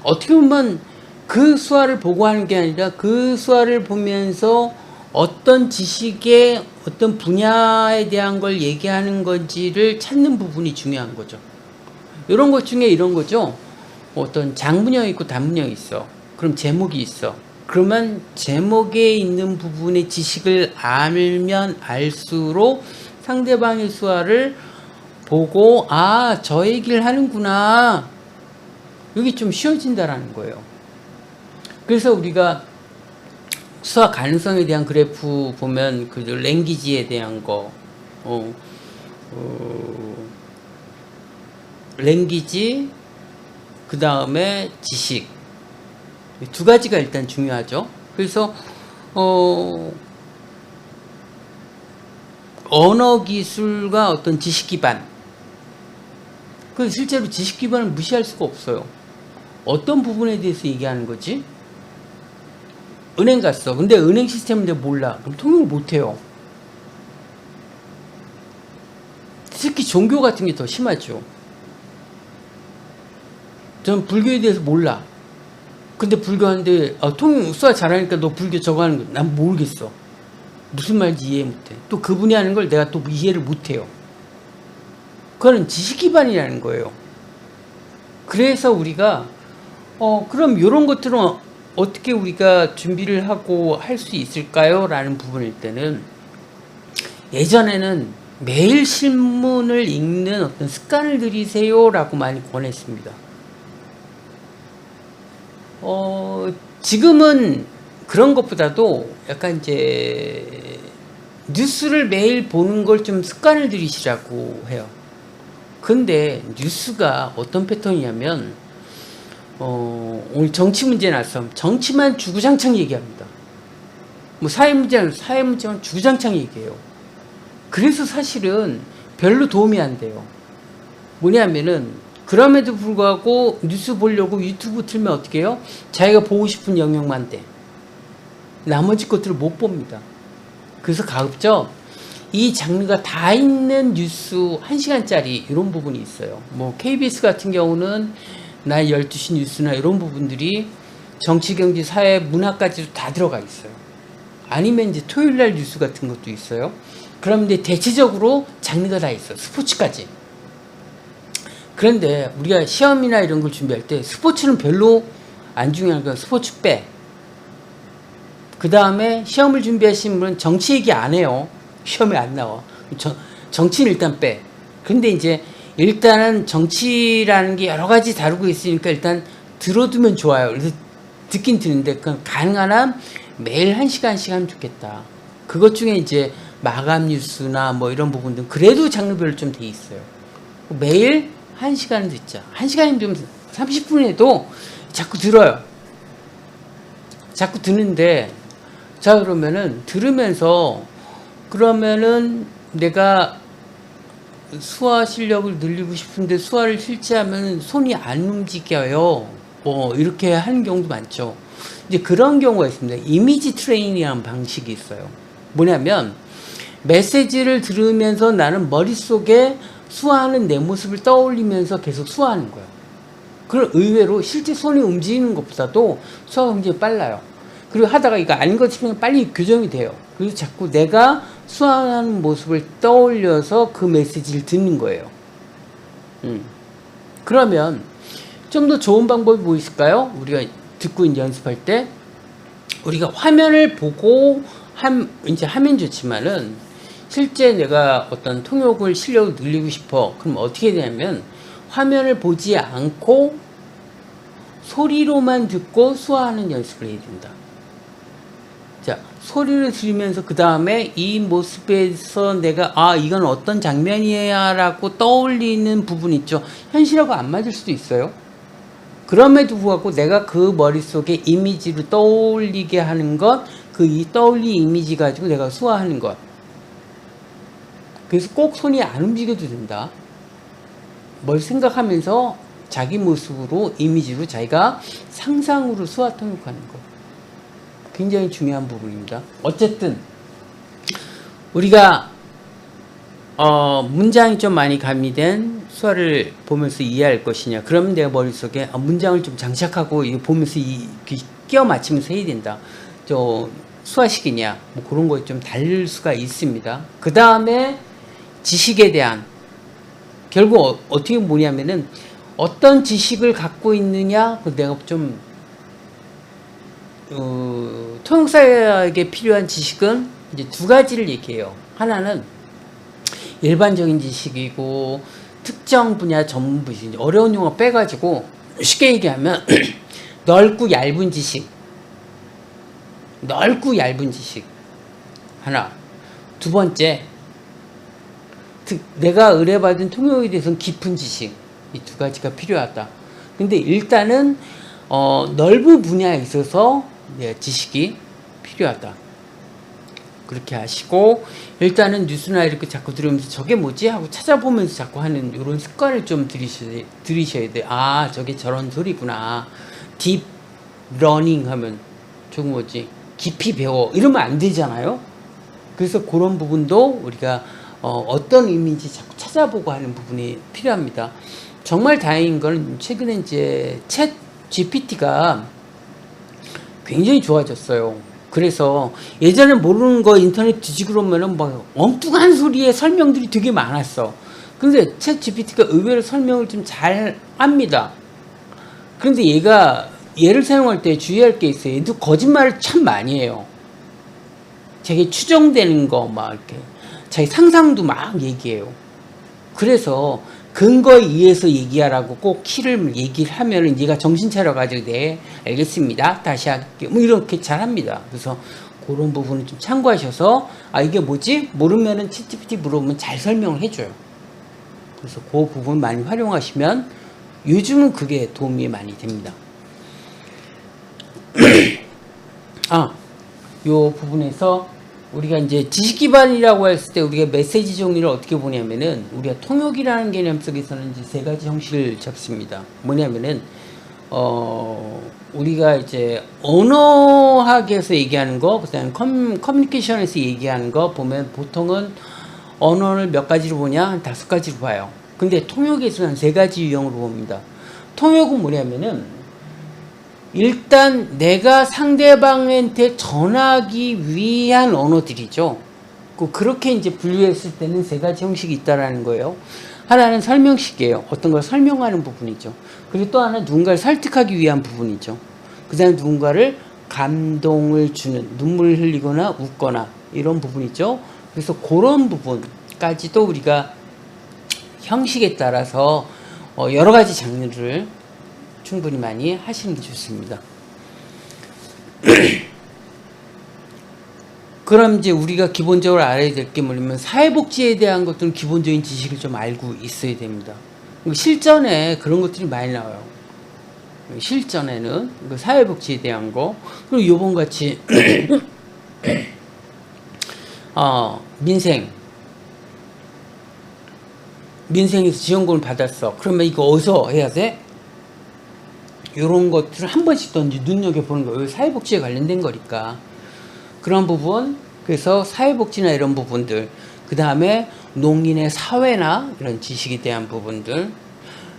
어떻게 보면 그 수화를 보고 하는 게 아니라 그 수화를 보면서 어떤 지식의 어떤 분야에 대한 걸 얘기하는 건지를 찾는 부분이 중요한 거죠. 이런 것 중에 이런 거죠. 어떤 장문형이 있고 단문형이 있어. 그럼 제목이 있어. 그러면 제목에 있는 부분의 지식을 알면 알수록 상대방의 수화를 보고, 아, 저 얘기를 하는구나. 이게 좀 쉬워진다라는 거예요. 그래서 우리가 수화 가능성에 대한 그래프 보면 그 랭귀지에 대한 거, 랭귀지, 그 다음에 지식, 두 가지가 일단 중요하죠. 그래서 언어 기술과 어떤 지식 기반, 그 실제로 지식 기반을 무시할 수가 없어요. 어떤 부분에 대해서 얘기하는 거지? 은행 갔어. 근데 은행 시스템인데 몰라. 그럼 통역을 못해요. 특히 종교 같은 게 더 심하죠. 저는 불교에 대해서 몰라. 근데 불교하는데 통역 수화 잘하니까 너 불교 저거 하는 거 난 모르겠어. 무슨 말인지 이해 못해. 또 그분이 하는 걸 내가 또 이해를 못해요. 그거는 지식 기반이라는 거예요. 그래서 우리가 그럼 이런 것들은 어떻게 우리가 준비를 하고 할 수 있을까요? 라는 부분일 때는, 예전에는 매일 신문을 읽는 어떤 습관을 들이세요 라고 많이 권했습니다. 지금은 그런 것보다도 약간 이제 뉴스를 매일 보는 걸 좀 습관을 들이시라고 해요. 근데 뉴스가 어떤 패턴이냐면 오늘 정치 문제 났으면 정치만 주구장창 얘기합니다. 뭐 사회 문제는 주구장창 얘기해요. 그래서 사실은 별로 도움이 안 돼요. 뭐냐면은 그럼에도 불구하고 뉴스 보려고 유튜브 틀면 어떻게 해요? 자기가 보고 싶은 영역만 돼. 나머지 것들을 못 봅니다. 그래서 가급적 이 장르가 다 있는 뉴스 1시간짜리 이런 부분이 있어요. 뭐 KBS 같은 경우는 날 12시 뉴스나 이런 부분들이 정치, 경제, 사회, 문화까지도 다 들어가 있어요. 아니면 이제 토요일날 뉴스 같은 것도 있어요. 그런데 대체적으로 장르가 다 있어. 스포츠까지. 그런데 우리가 시험이나 이런 걸 준비할 때 스포츠는 별로 안 중요한 거야. 스포츠 빼. 그 다음에 시험을 준비하시는 분은 정치 얘기 안 해요. 시험에 안 나와. 정치는 일단 빼. 근데 이제 일단은 정치라는 게 여러 가지 다루고 있으니까 일단 들어두면 좋아요. 그래서 듣긴 듣는데 그건 가능한 한 매일 1시간씩 하면 좋겠다. 그것 중에 이제 마감 뉴스나 뭐 이런 부분들 그래도 장르별로 좀 돼 있어요. 매일 1시간은 듣자. 1시간이면 좀 30분에도 자꾸 들어요. 자꾸 듣는데 자 그러면은 들으면서 그러면은 내가 수화 실력을 늘리고 싶은데 수화를 실제하면 손이 안 움직여요. 이렇게 하는 경우도 많죠. 이제 그런 경우가 있습니다. 이미지 트레이닝이라는 방식이 있어요. 뭐냐면 메시지를 들으면서 나는 머릿속에 수화하는 내 모습을 떠올리면서 계속 수화하는 거예요. 그럼 의외로 실제 손이 움직이는 것보다도 수화가 굉장히 빨라요. 그리고 하다가 이거 아닌 것처럼 빨리 교정이 돼요. 그래서 자꾸 내가 수화하는 모습을 떠올려서 그 메시지를 듣는 거예요. 그러면 좀 더 좋은 방법이 뭐 있을까요? 우리가 듣고 이제 연습할 때 우리가 화면을 보고 이제 하면 좋지만은 실제 내가 어떤 통역을 실력을 늘리고 싶어. 그럼 어떻게 되냐면 화면을 보지 않고 소리로만 듣고 수화하는 연습을 해야 된다. 자, 소리를 들으면서 그 다음에 이 모습에서 내가 이건 어떤 장면이야 라고 떠올리는 부분 있죠. 현실하고 안 맞을 수도 있어요. 그럼에도 불구하고 내가 그 머릿속에 이미지를 떠올리게 하는 것, 그 이 떠올린 이미지 가지고 내가 수화하는 것. 그래서 꼭 손이 안 움직여도 된다. 뭘 생각하면서 자기 모습으로 이미지로 자기가 상상으로 수화 통역하는 것. 굉장히 중요한 부분입니다. 어쨌든 우리가 문장이 좀 많이 가미된 수화를 보면서 이해할 것이냐. 그러면 내가 머릿속에 문장을 좀 장착하고 이거 보면서 끼워 맞추면서 해야 된다. 수화식이냐 뭐 그런 거에 좀 다를 수가 있습니다. 그 다음에 지식에 대한 결국 어떻게 뭐냐면은 어떤 지식을 갖고 있느냐. 내가 좀 통역사에게 필요한 지식은 이제 두 가지를 얘기해요. 하나는 일반적인 지식이고 특정 분야 전문 지식, 어려운 용어 빼가지고 쉽게 얘기하면 넓고 얇은 지식, 하나. 두 번째, 내가 의뢰받은 통역에 대해서는 깊은 지식, 이 두 가지가 필요하다. 근데 일단은 넓은 분야에 있어서 지식이 필요하다. 그렇게 하시고 일단은 뉴스나 이렇게 자꾸 들으면서 저게 뭐지? 하고 찾아보면서 자꾸 하는 이런 습관을 좀 들이셔야 돼. 저게 저런 소리구나. 딥 러닝 하면 저거 뭐지? 깊이 배워. 이러면 안 되잖아요. 그래서 그런 부분도 우리가 어떤 의미인지 자꾸 찾아보고 하는 부분이 필요합니다. 정말 다행인 건 최근에 이제 챗 GPT가 굉장히 좋아졌어요. 그래서 예전에 모르는 거 인터넷 뒤지고 그러면은 막 엉뚱한 소리에 설명들이 되게 많았어. 근데 챗 GPT가 의외로 설명을 좀 잘 합니다. 그런데 얘를 사용할 때 주의할 게 있어요. 얘도 거짓말을 참 많이 해요. 자기 추정되는 거 막 이렇게 자기 상상도 막 얘기해요. 그래서 근거에 의해서 얘기하라고 꼭 얘기를 하면은 얘가 정신 차려가지고 네 알겠습니다 다시 할게요 뭐 이렇게 잘합니다. 그래서 그런 부분을 좀 참고하셔서 이게 뭐지? 모르면은 챗GPT 물어보면 잘 설명을 해줘요. 그래서 그 부분 많이 활용하시면 요즘은 그게 도움이 많이 됩니다. 요 부분에서 우리가 이제 지식 기반이라고 했을 때 우리가 메시지 정리를 어떻게 보냐면은 우리가 통역이라는 개념 속에서는 이제 세 가지 형식을 잡습니다. 뭐냐면은 우리가 이제 언어학에서 얘기하는 거, 그다음 커뮤니케이션에서 얘기하는 거 보면 보통은 언어를 몇 가지로 보냐? 한 5가지로 봐요. 근데 통역에서는 3가지 유형으로 봅니다. 통역은 뭐냐면은 일단 내가 상대방한테 전하기 위한 언어들이죠. 그렇게 이제 분류했을 때는 3가지 형식이 있다라는 거예요. 하나는 설명식이에요. 어떤 걸 설명하는 부분이죠. 그리고 또 하나 누군가를 설득하기 위한 부분이죠. 그 다음에 누군가를 감동을 주는, 눈물을 흘리거나 웃거나 이런 부분이죠. 그래서 그런 부분까지도 우리가 형식에 따라서 여러 가지 장르를 충분히 많이 하시는 게 좋습니다. 그럼 이제 우리가 기본적으로 알아야 될 게 뭐냐면 사회복지에 대한 것들은 기본적인 지식을 좀 알고 있어야 됩니다. 실전에 그런 것들이 많이 나와요. 실전에는 사회복지에 대한 거, 그리고 요번같이 민생에서 지원금을 받았어. 그러면 이거 어디서 해야 돼? 요런 것들을 한 번씩 더 눈여겨보는 거예요. 사회복지에 관련된 거니까. 그런 부분, 그래서 사회복지나 이런 부분들, 그 다음에 농인의 사회나 이런 지식에 대한 부분들.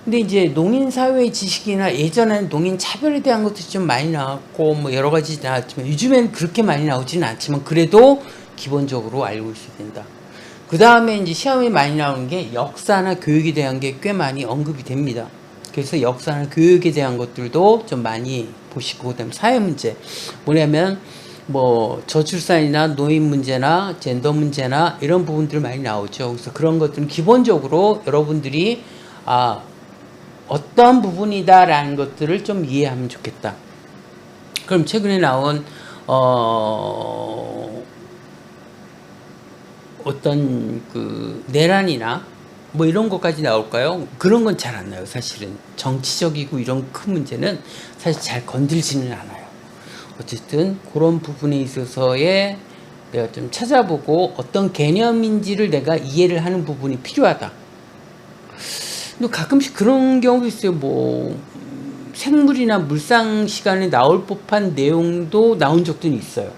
근데 이제 농인 사회의 지식이나 예전에는 농인 차별에 대한 것도 좀 많이 나왔고, 뭐 여러 가지 나왔지만, 요즘엔 그렇게 많이 나오지는 않지만, 그래도 기본적으로 알고 있어야 된다. 그 다음에 이제 시험에 많이 나오는 게 역사나 교육에 대한 게 꽤 많이 언급이 됩니다. 그래서 역사나 교육에 대한 것들도 좀 많이 보시고, 그 다음에 사회 문제. 뭐냐면, 뭐, 저출산이나 노인 문제나 젠더 문제나 이런 부분들 많이 나오죠. 그래서 그런 것들은 기본적으로 여러분들이, 어떤 부분이다라는 것들을 좀 이해하면 좋겠다. 그럼 최근에 나온, 어떤 그 내란이나 뭐 이런 것까지 나올까요? 그런 건 잘 안 나요. 사실은 정치적이고 이런 큰 문제는 사실 잘 건들지는 않아요. 어쨌든 그런 부분에 있어서의 내가 좀 찾아보고 어떤 개념인지를 내가 이해를 하는 부분이 필요하다. 근데 가끔씩 그런 경우도 있어요. 뭐 생물이나 물상 시간에 나올 법한 내용도 나온 적도 있어요.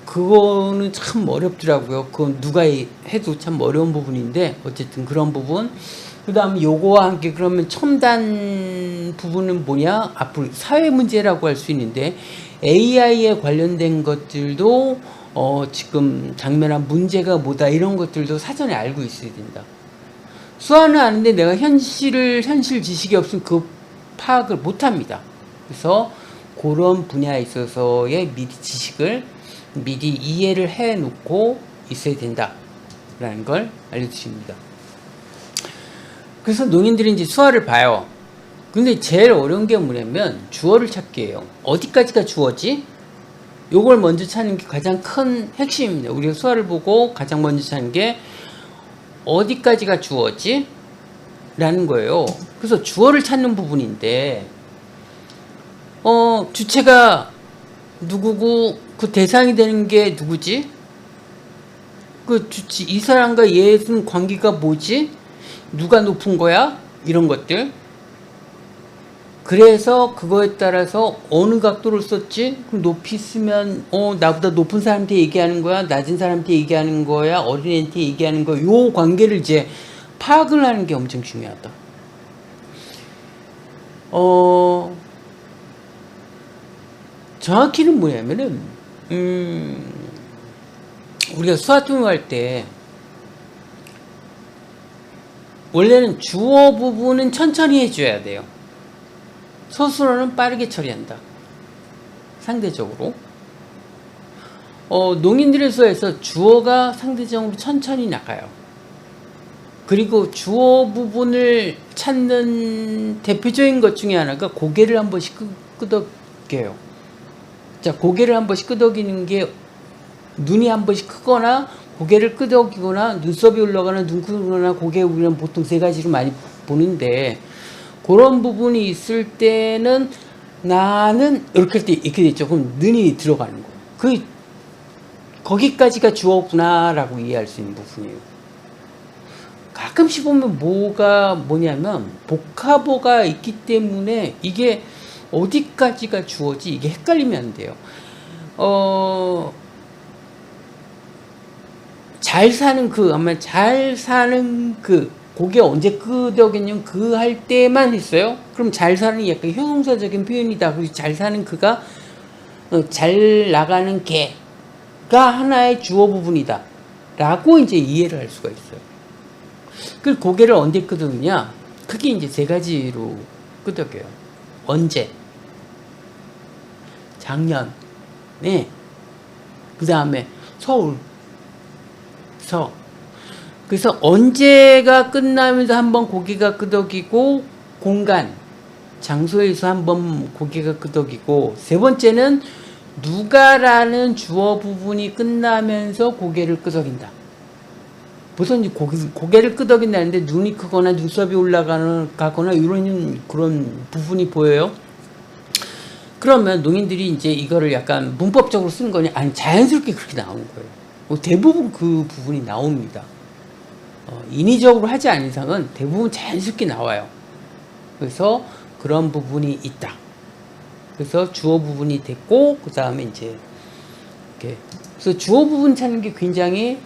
그거는 참 어렵더라고요. 그건 누가 해도 참 어려운 부분인데 어쨌든 그런 부분. 그 다음 요거와 함께 그러면 첨단 부분은 뭐냐? 앞으로 사회 문제라고 할 수 있는데 AI에 관련된 것들도 지금 당면한 문제가 뭐다 이런 것들도 사전에 알고 있어야 된다. 수학은 아는데 내가 현실 지식이 없으면 그 파악을 못합니다. 그래서 그런 분야에 있어서의 미리 지식을 미리 이해를 해 놓고 있어야 된다라는 걸 알려주십니다. 그래서 농인들이 이제 수화를 봐요. 근데 제일 어려운 게 뭐냐면 주어를 찾기예요. 어디까지가 주어지? 요걸 먼저 찾는 게 가장 큰 핵심입니다. 우리가 수화를 보고 가장 먼저 찾는 게 어디까지가 주어지? 라는 거예요. 그래서 주어를 찾는 부분인데 주체가 누구고 그 대상이 되는 게 누구지? 그 주체, 이 사람과 얘는 관계가 뭐지? 누가 높은 거야? 이런 것들. 그래서 그거에 따라서 어느 각도를 썼지? 그럼 높이 쓰면 나보다 높은 사람한테 얘기하는 거야? 낮은 사람한테 얘기하는 거야? 어린애한테 얘기하는 거야? 요 관계를 이제 파악을 하는 게 엄청 중요하다. 정확히는 뭐냐면은 우리가 수화통역할 때 원래는 주어 부분은 천천히 해줘야 돼요. 서술어는 빠르게 처리한다. 상대적으로. 농인들의 수어에서 주어가 상대적으로 천천히 나가요. 그리고 주어 부분을 찾는 대표적인 것 중에 하나가 고개를 한 번씩 끄덕여요. 자, 고개를 한 번씩 끄덕이는 게 눈이 한 번씩 크거나 고개를 끄덕이거나 눈썹이 올라가나 눈 크거나 고개 우리는 보통 세 가지로 많이 보는데 그런 부분이 있을 때는 나는 이렇게 할 때 이렇게 됐죠. 그럼 눈이 들어가는 거예요. 거기까지가 주어구나라고 이해할 수 있는 부분이에요. 가끔씩 보면 뭐냐면 복합어가 있기 때문에 이게 어디까지가 주어지 이게 헷갈리면 안 돼요. 잘 사는 아마 잘 사는 고개 언제 끄덕이냐면 할 때만 했어요. 그럼 잘 사는 약간 형용사적인 표현이다. 그리고 잘 사는 그가 잘 나가는 개가 하나의 주어 부분이다. 라고 이제 이해를 할 수가 있어요. 그 고개를 언제 끄덕이냐? 크게 이제 세 가지로 끄덕여요. 언제? 작년. 네. 그 다음에 서울. 그래서 언제가 끝나면서 한번 고개가 끄덕이고 공간, 장소에서 한번 고개가 끄덕이고, 세 번째는 누가라는 주어 부분이 끝나면서 고개를 끄덕인다. 보통 이제 고개를 끄덕인다는데 눈이 크거나 눈썹이 올라가거나 이런 그런 부분이 보여요. 그러면 농인들이 이제 이거를 약간 문법적으로 쓰는 거냐? 아니, 자연스럽게 그렇게 나오는 거예요. 대부분 그 부분이 나옵니다. 인위적으로 하지 않은 이상은 대부분 자연스럽게 나와요. 그래서 그런 부분이 있다. 그래서 주어 부분이 됐고, 그 다음에 이제 이렇게. 그래서 주어 부분 찾는 게 굉장히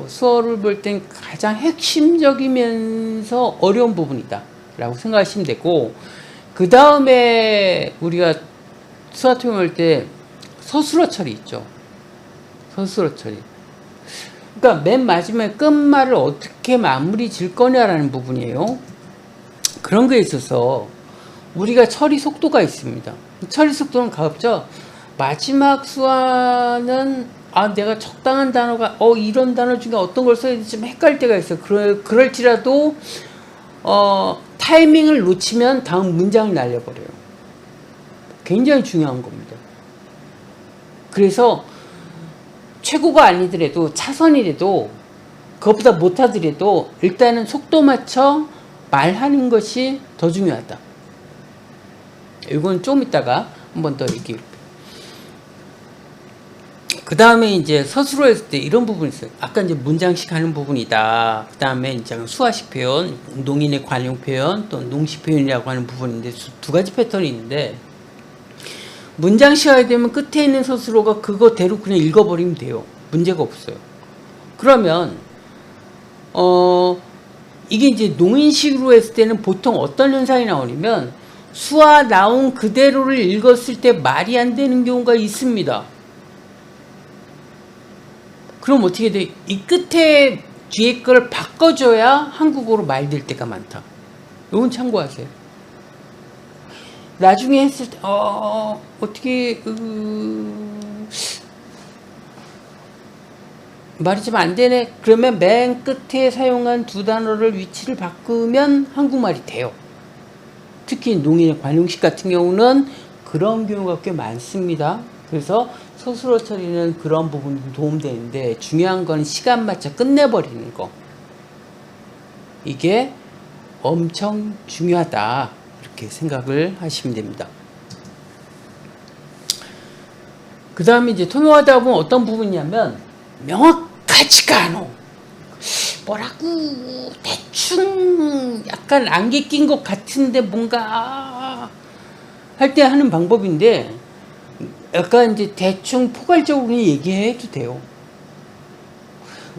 수어를 볼 땐 가장 핵심적이면서 어려운 부분이다 라고 생각하시면 되고, 그 다음에 우리가 수화 통역할 때 서술어 처리 있죠. 서술어 처리. 그러니까 맨 마지막에 끝말을 어떻게 마무리 질 거냐라는 부분이에요. 그런 거에 있어서 우리가 처리 속도가 있습니다. 처리 속도는 가급적 마지막 수화는 내가 적당한 단어가 이런 단어 중에 어떤 걸 써야 될지 좀 헷갈릴 때가 있어요. 그럴지라도 타이밍을 놓치면 다음 문장을 날려버려요. 굉장히 중요한 겁니다. 그래서 최고가 아니더라도 차선이라도 그것보다 못하더라도 일단은 속도 맞춰 말하는 것이 더 중요하다. 이건 좀 이따가 한 번 더 얘기해볼게요. 그 다음에 이제 서술어 했을 때 이런 부분이 있어요. 아까 이제 문장식 하는 부분이다. 그 다음에 이제 수화식 표현, 농인의 관용 표현, 또 농식 표현이라고 하는 부분인데 두 가지 패턴이 있는데, 문장식 하게 되면 끝에 있는 서술어가 그거대로 그냥 읽어버리면 돼요. 문제가 없어요. 그러면 이게 이제 농인식으로 했을 때는 보통 어떤 현상이 나오냐면 수화 나온 그대로를 읽었을 때 말이 안 되는 경우가 있습니다. 그럼 어떻게 돼? 이 끝에 뒤에 걸 바꿔줘야 한국어로 말될 때가 많다. 이건 참고하세요. 나중에 했을 때 어떻게 말이 좀 안 되네. 그러면 맨 끝에 사용한 두 단어를 위치를 바꾸면 한국말이 돼요. 특히 농인의 관용식 같은 경우는 그런 경우가 꽤 많습니다. 그래서 서술어 처리는 그런 부분이 도움되는데, 중요한 건 시간 맞춰 끝내버리는 거. 이게 엄청 중요하다. 이렇게 생각을 하시면 됩니다. 그 다음에 이제 통역하다 보면 어떤 부분이냐면, 명확하지가 않아. 뭐라고 대충 약간 안개 낀 것 같은데 뭔가 할 때 하는 방법인데, 약간 이제 대충 포괄적으로 얘기해도 돼요.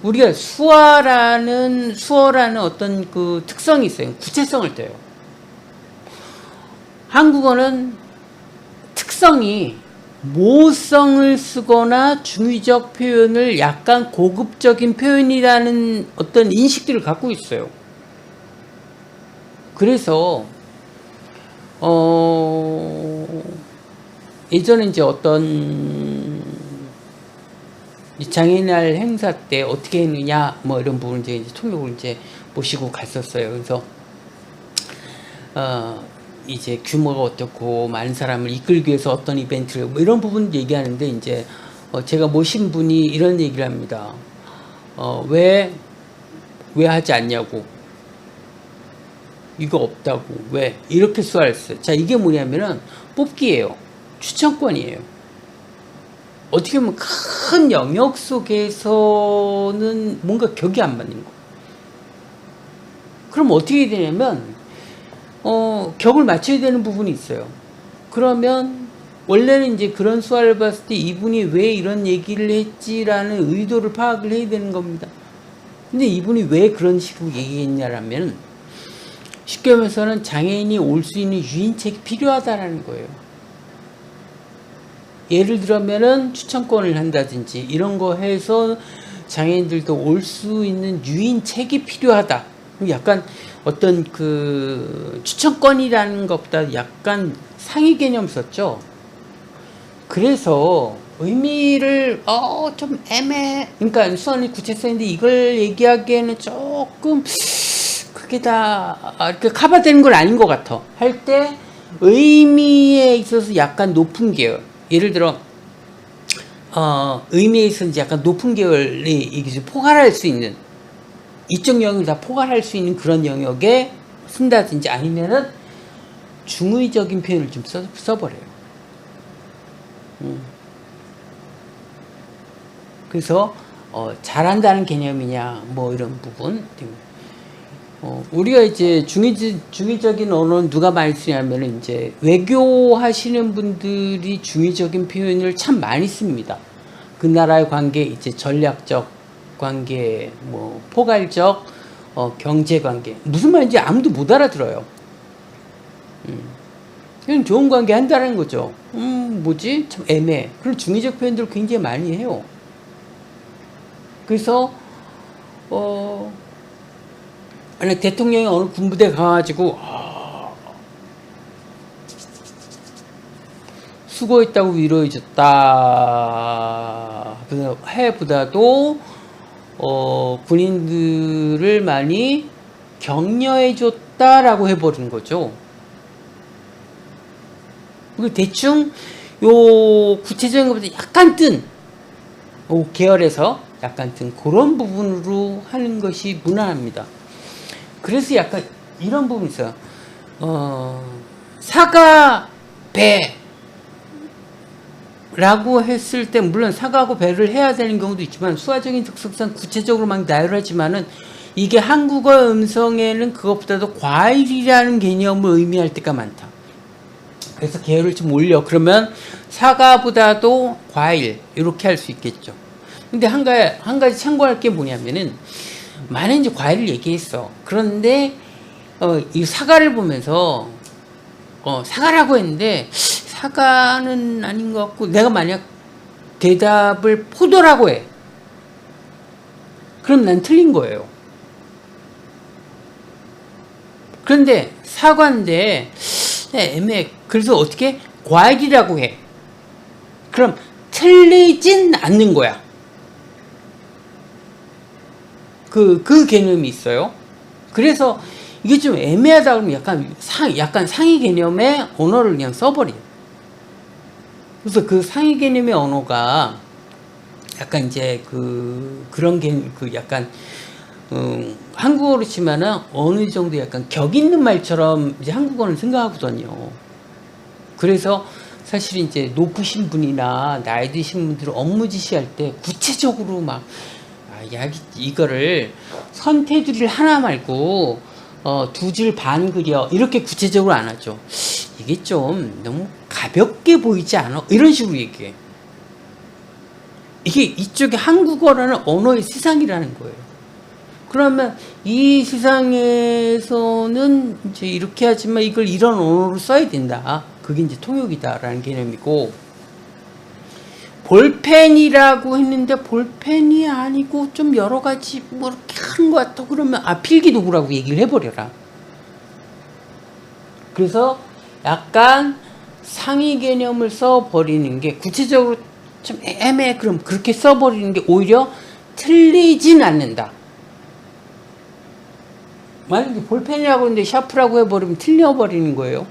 우리가 수어라는 어떤 그 특성이 있어요. 구체성을 떼요. 한국어는 특성이 모성을 쓰거나 중의적 표현을 약간 고급적인 표현이라는 어떤 인식들을 갖고 있어요. 그래서 예전에 이제 어떤 장애인날 행사 때 어떻게 했느냐 뭐 이런 부분을 이제 통역을 이제 모시고 갔었어요. 그래서 이제 규모가 어떻고 많은 사람을 이끌기 위해서 어떤 이벤트를 뭐 이런 부분 얘기하는데, 이제 제가 모신 분이 이런 얘기를 합니다. 왜 하지 않냐고, 이거 없다고, 왜 이렇게 쏘았어요. 자, 이게 뭐냐면은 뽑기예요. 추천권이에요. 어떻게 보면 큰 영역 속에서는 뭔가 격이 안 맞는 거. 그럼 어떻게 되냐면 격을 맞춰야 되는 부분이 있어요. 그러면 원래는 이제 그런 수화를 봤을 때 이분이 왜 이런 얘기를 했지라는 의도를 파악을 해야 되는 겁니다. 근데 이분이 왜 그런 식으로 얘기했냐라면, 쉽게 말해서는 장애인이 올 수 있는 유인책이 필요하다라는 거예요. 예를 들면은 추천권을 한다든지 이런 거 해서 장애인들도 올 수 있는 유인책이 필요하다. 약간 어떤 그 추천권이라는 것보다 약간 상위 개념 썼죠. 그래서 의미를 좀 애매해. 그러니까 수완이 구체성인데 이걸 얘기하기에는 조금 그게 다 이렇게 커버되는 건 아닌 것 같아. 할 때 의미에 있어서 약간 높은 계열. 예를 들어 의미에 있어서 이제 약간 높은 계열이 이게 포괄할 수 있는 이쪽 영역을 다 포괄할 수 있는 그런 영역에 쓴다든지 아니면은 중의적인 표현을 좀 써버려요. 그래서 잘한다는 개념이냐 뭐 이런 부분. 우리가 이제 중의적인 언어는 누가 많이 쓰냐면은 이제 외교하시는 분들이 중의적인 표현을 참 많이 씁니다. 그 나라의 관계, 이제 전략적 관계, 뭐 포괄적 경제 관계, 무슨 말인지 아무도 못 알아들어요. 그냥 좋은 관계 한다는 거죠. 뭐지? 참 애매해. 그런 중의적 표현들을 굉장히 많이 해요. 그래서 만약 대통령이 어느 군부대 가가지고 수고했다고 위로해줬다 해보다도 군인들을 많이 격려해줬다라고 해버리는 거죠. 대충 요 구체적인 것보다 약간 뜬 계열에서 약간 뜬 그런 부분으로 하는 것이 무난합니다. 그래서 약간 이런 부분이 있어요. 사과 배라고 했을 때 물론 사과하고 배를 해야 되는 경우도 있지만 수화적인 특성상 구체적으로 막 나열하지만은 이게 한국어 음성에는 그것보다도 과일이라는 개념을 의미할 때가 많다. 그래서 계열을 좀 올려. 그러면 사과보다도 과일 이렇게 할 수 있겠죠. 근데 한 가지 참고할 게 뭐냐면은 많은 이제 과일을 얘기했어. 그런데 이 사과를 보면서 사과라고 했는데 사과는 아닌 것 같고 내가 만약 대답을 포도라고 해. 그럼 난 틀린 거예요. 그런데 사과인데 애매해. 그래서 어떻게 과일이라고 해. 그럼 틀리진 않는 거야. 그 개념이 있어요. 그래서 이게 좀 애매하다 그러면 약간 상위 개념의 언어를 그냥 써버려. 그래서 그 상위 개념의 언어가 약간 이제 그런 약간 한국어로 치면은 어느 정도 약간 격 있는 말처럼 이제 한국어를 생각하거든요. 그래서 사실 이제 높으신 분이나 나이 드신 분들은 업무 지시할 때 구체적으로 막 이거를 선테두리를 하나 말고 2줄 반 그려 이렇게 구체적으로 안 하죠. 이게 좀 너무 가볍게 보이지 않아? 이런 식으로 얘기해. 이게 이쪽에 한국어라는 언어의 세상이라는 거예요. 그러면 이 세상에서는 이제 이렇게 하지만 이걸 이런 언어로 써야 된다. 그게 이제 통역이다라는 개념이고, 볼펜이라고 했는데 볼펜이 아니고 좀 여러 가지 뭐 이렇게 하는 것 같다 그러면 필기도구라고 얘기를 해버려라. 그래서 약간 상위 개념을 써버리는 게 구체적으로 좀 애매해. 그럼 그렇게 써버리는 게 오히려 틀리진 않는다. 만약에 볼펜이라고 했는데 샤프라고 해버리면 틀려버리는 거예요.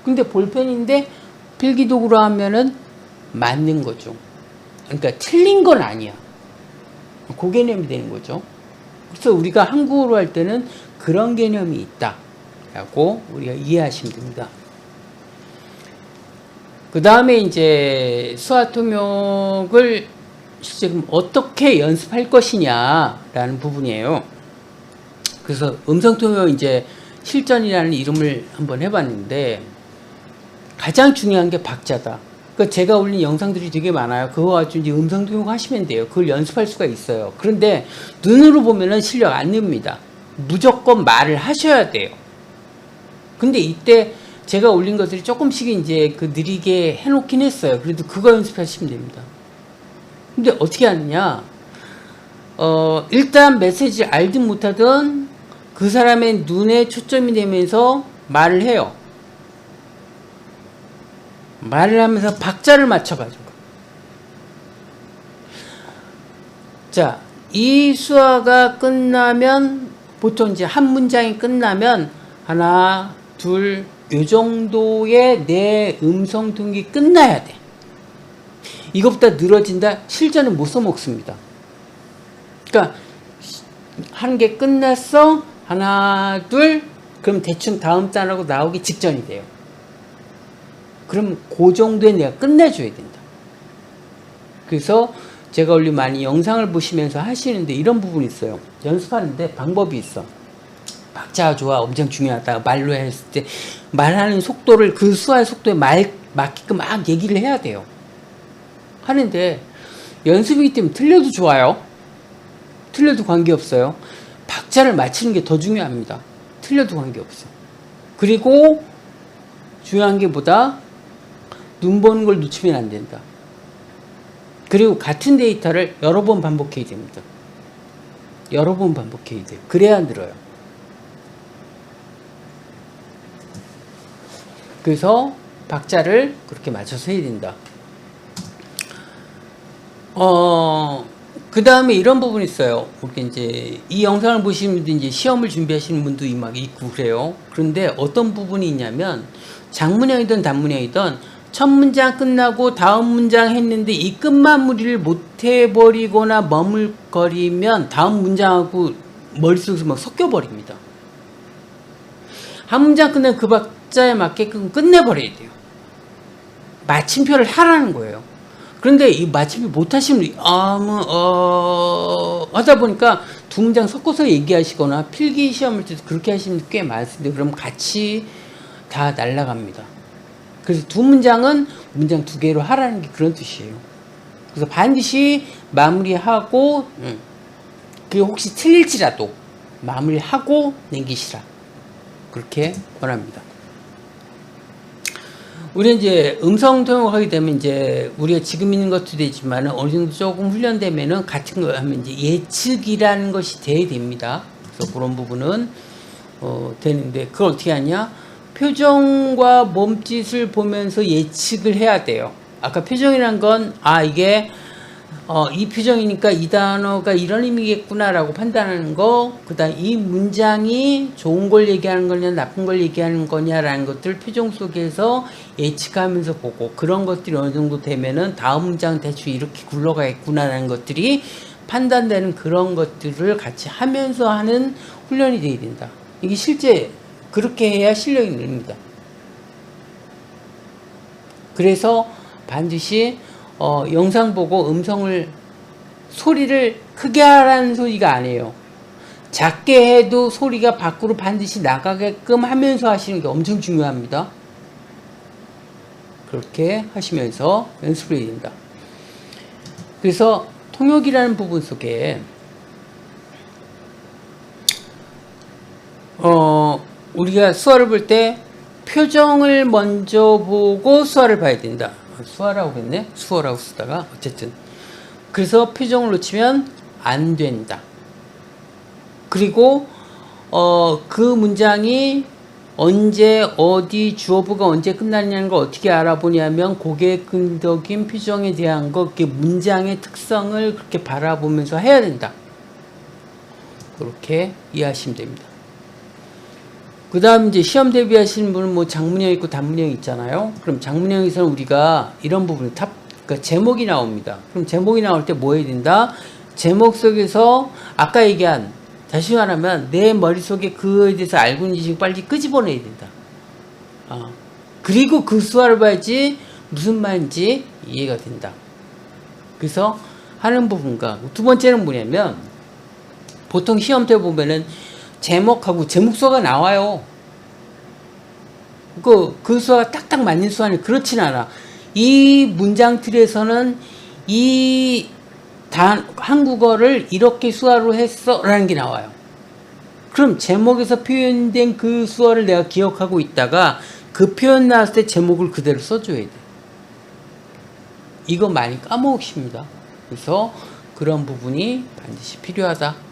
근데 볼펜인데 필기도구로 하면은 맞는 거죠. 그러니까 틀린 건 아니야. 그 개념이 되는 거죠. 그래서 우리가 한국어로 할 때는 그런 개념이 있다라고 우리가 이해하시면 됩니다. 그 다음에 이제 수화통역을 실제 어떻게 연습할 것이냐라는 부분이에요. 그래서 음성통역 이제 실전이라는 이름을 한번 해봤는데 가장 중요한 게 박자다. 그러니까 제가 올린 영상들이 되게 많아요. 그거 가지고 이제 음성통역 하시면 돼요. 그걸 연습할 수가 있어요. 그런데 눈으로 보면은 실력 안 늡니다. 무조건 말을 하셔야 돼요. 근데 이때 제가 올린 것들이 조금씩 이제 느리게 해놓긴 했어요. 그래도 그거 연습하시면 됩니다. 근데 어떻게 하느냐? 일단 메시지를 알든 못하든 그 사람의 눈에 초점이 되면서 말을 해요. 말을 하면서 박자를 맞춰가지고. 자, 이 수화가 끝나면 보통 이제 한 문장이 끝나면 하나, 둘, 요 정도의 내 음성 통역이 끝나야 돼. 이것보다 늘어진다? 실전은 못 써먹습니다. 그러니까 한 개 끝났어. 하나, 둘. 그럼 대충 다음 단어가 나오기 직전이 돼요. 그럼 그 정도에 내가 끝내줘야 된다. 그래서 제가 원래 많이 영상을 보시면서 하시는데 이런 부분이 있어요. 연습하는데 방법이 있어. 박자가 좋아. 엄청 중요하다. 말로 했을 때 말하는 속도를 그 수화의 속도에 맞게끔 막 얘기를 해야 돼요. 하는데 연습이기 때문에 틀려도 좋아요. 틀려도 관계없어요. 박자를 맞추는 게 더 중요합니다. 틀려도 관계없어. 그리고 중요한 게 뭐다? 눈 보는 걸 놓치면 안 된다. 그리고 같은 데이터를 여러 번 반복해야 됩니다. 여러 번 반복해야 돼요. 그래야 늘어요. 그래서 박자를 그렇게 맞춰서 해야 된다. 그 다음에 이런 부분이 있어요. 이제 이 영상을 보시는 분들 이제 시험을 준비하시는 분도 막 있고 그래요. 그런데 어떤 부분이 있냐면 장문형이든 단문형이든 첫 문장 끝나고 다음 문장 했는데 이 끝마무리를 못 해버리거나 머물거리면 다음 문장하고 머릿속에서 막 섞여버립니다. 한 문장 끝내면 그 박자에 맞게끔 끝내버려야 돼요. 마침표를 하라는 거예요. 그런데 이 마침표 못하시는 분이 하다 보니까 두 문장 섞어서 얘기하시거나 필기 시험을 때도 그렇게 하시는 분이 꽤 많습니다. 그럼 같이 다 날아갑니다. 그래서 두 문장은 문장 두 개로 하라는 게 그런 뜻이에요. 그래서 반드시 마무리하고 그게 혹시 틀릴지라도 마무리하고 남기시라. 그렇게 권합니다. 우리 이제 음성 통역하게 되면 이제 우리가 지금 있는 것도 되지만 어느 정도 조금 훈련되면은 같은 거 하면 이제 예측이라는 것이 돼야 됩니다. 그래서 그런 부분은 되는데 그걸 어떻게 하냐? 표정과 몸짓을 보면서 예측을 해야 돼요. 아까 표정이란 건 이게 이 표정이니까 이 단어가 이런 의미겠구나라고 판단하는 거, 그다음 이 문장이 좋은 걸 얘기하는 거냐 나쁜 걸 얘기하는 거냐라는 것들 표정 속에서 예측하면서 보고 그런 것들이 어느 정도 되면은 다음 문장 대충 이렇게 굴러가겠구나라는 것들이 판단되는 그런 것들을 같이 하면서 하는 훈련이 돼야 된다. 이게 실제 그렇게 해야 실력이 늘립니다. 그래서 반드시 영상 보고 소리를 크게 하라는 소리가 아니에요. 작게 해도 소리가 밖으로 반드시 나가게끔 하면서 하시는 게 엄청 중요합니다. 그렇게 하시면서 연습을 해야 된다. 그래서 통역이라는 부분 속에 우리가 수화를 볼 때 표정을 먼저 보고 수화를 봐야 된다. 수화라고 했네? 수어라고 쓰다가 어쨌든 그래서 표정을 놓치면 안 된다. 그리고 그 문장이 언제 어디 주어부가 언제 끝나느냐는 걸 어떻게 알아보냐면 고개 끈덕임 표정에 대한 거 그게 문장의 특성을 그렇게 바라보면서 해야 된다. 그렇게 이해하시면 됩니다. 그 다음 이제 시험 대비하시는 분은 뭐 장문형 있고 단문형 있잖아요. 그럼 장문형에서는 우리가 이런 부분 그러니까 제목이 나옵니다. 그럼 제목이 나올 때 뭐 해야 된다? 제목 속에서 아까 얘기한 다시 말하면 내 머릿속에 그거에 대해서 알고 있는 지식을 빨리 끄집어내야 된다. 그리고 그 수화를 봐야지 무슨 말인지 이해가 된다. 그래서 하는 부분과 두 번째는 뭐냐면 보통 시험 때 보면은 제목하고 제목수가 나와요. 그 수가 딱딱 맞는 수는 그렇진 않아. 이 문장 틀에서는 이 한국어를 이렇게 수화로 했어 라는 게 나와요. 그럼 제목에서 표현된 그 수화를 내가 기억하고 있다가 그 표현 나왔을 때 제목을 그대로 써줘야 돼. 이거 많이 까먹으십니다. 그래서 그런 부분이 반드시 필요하다.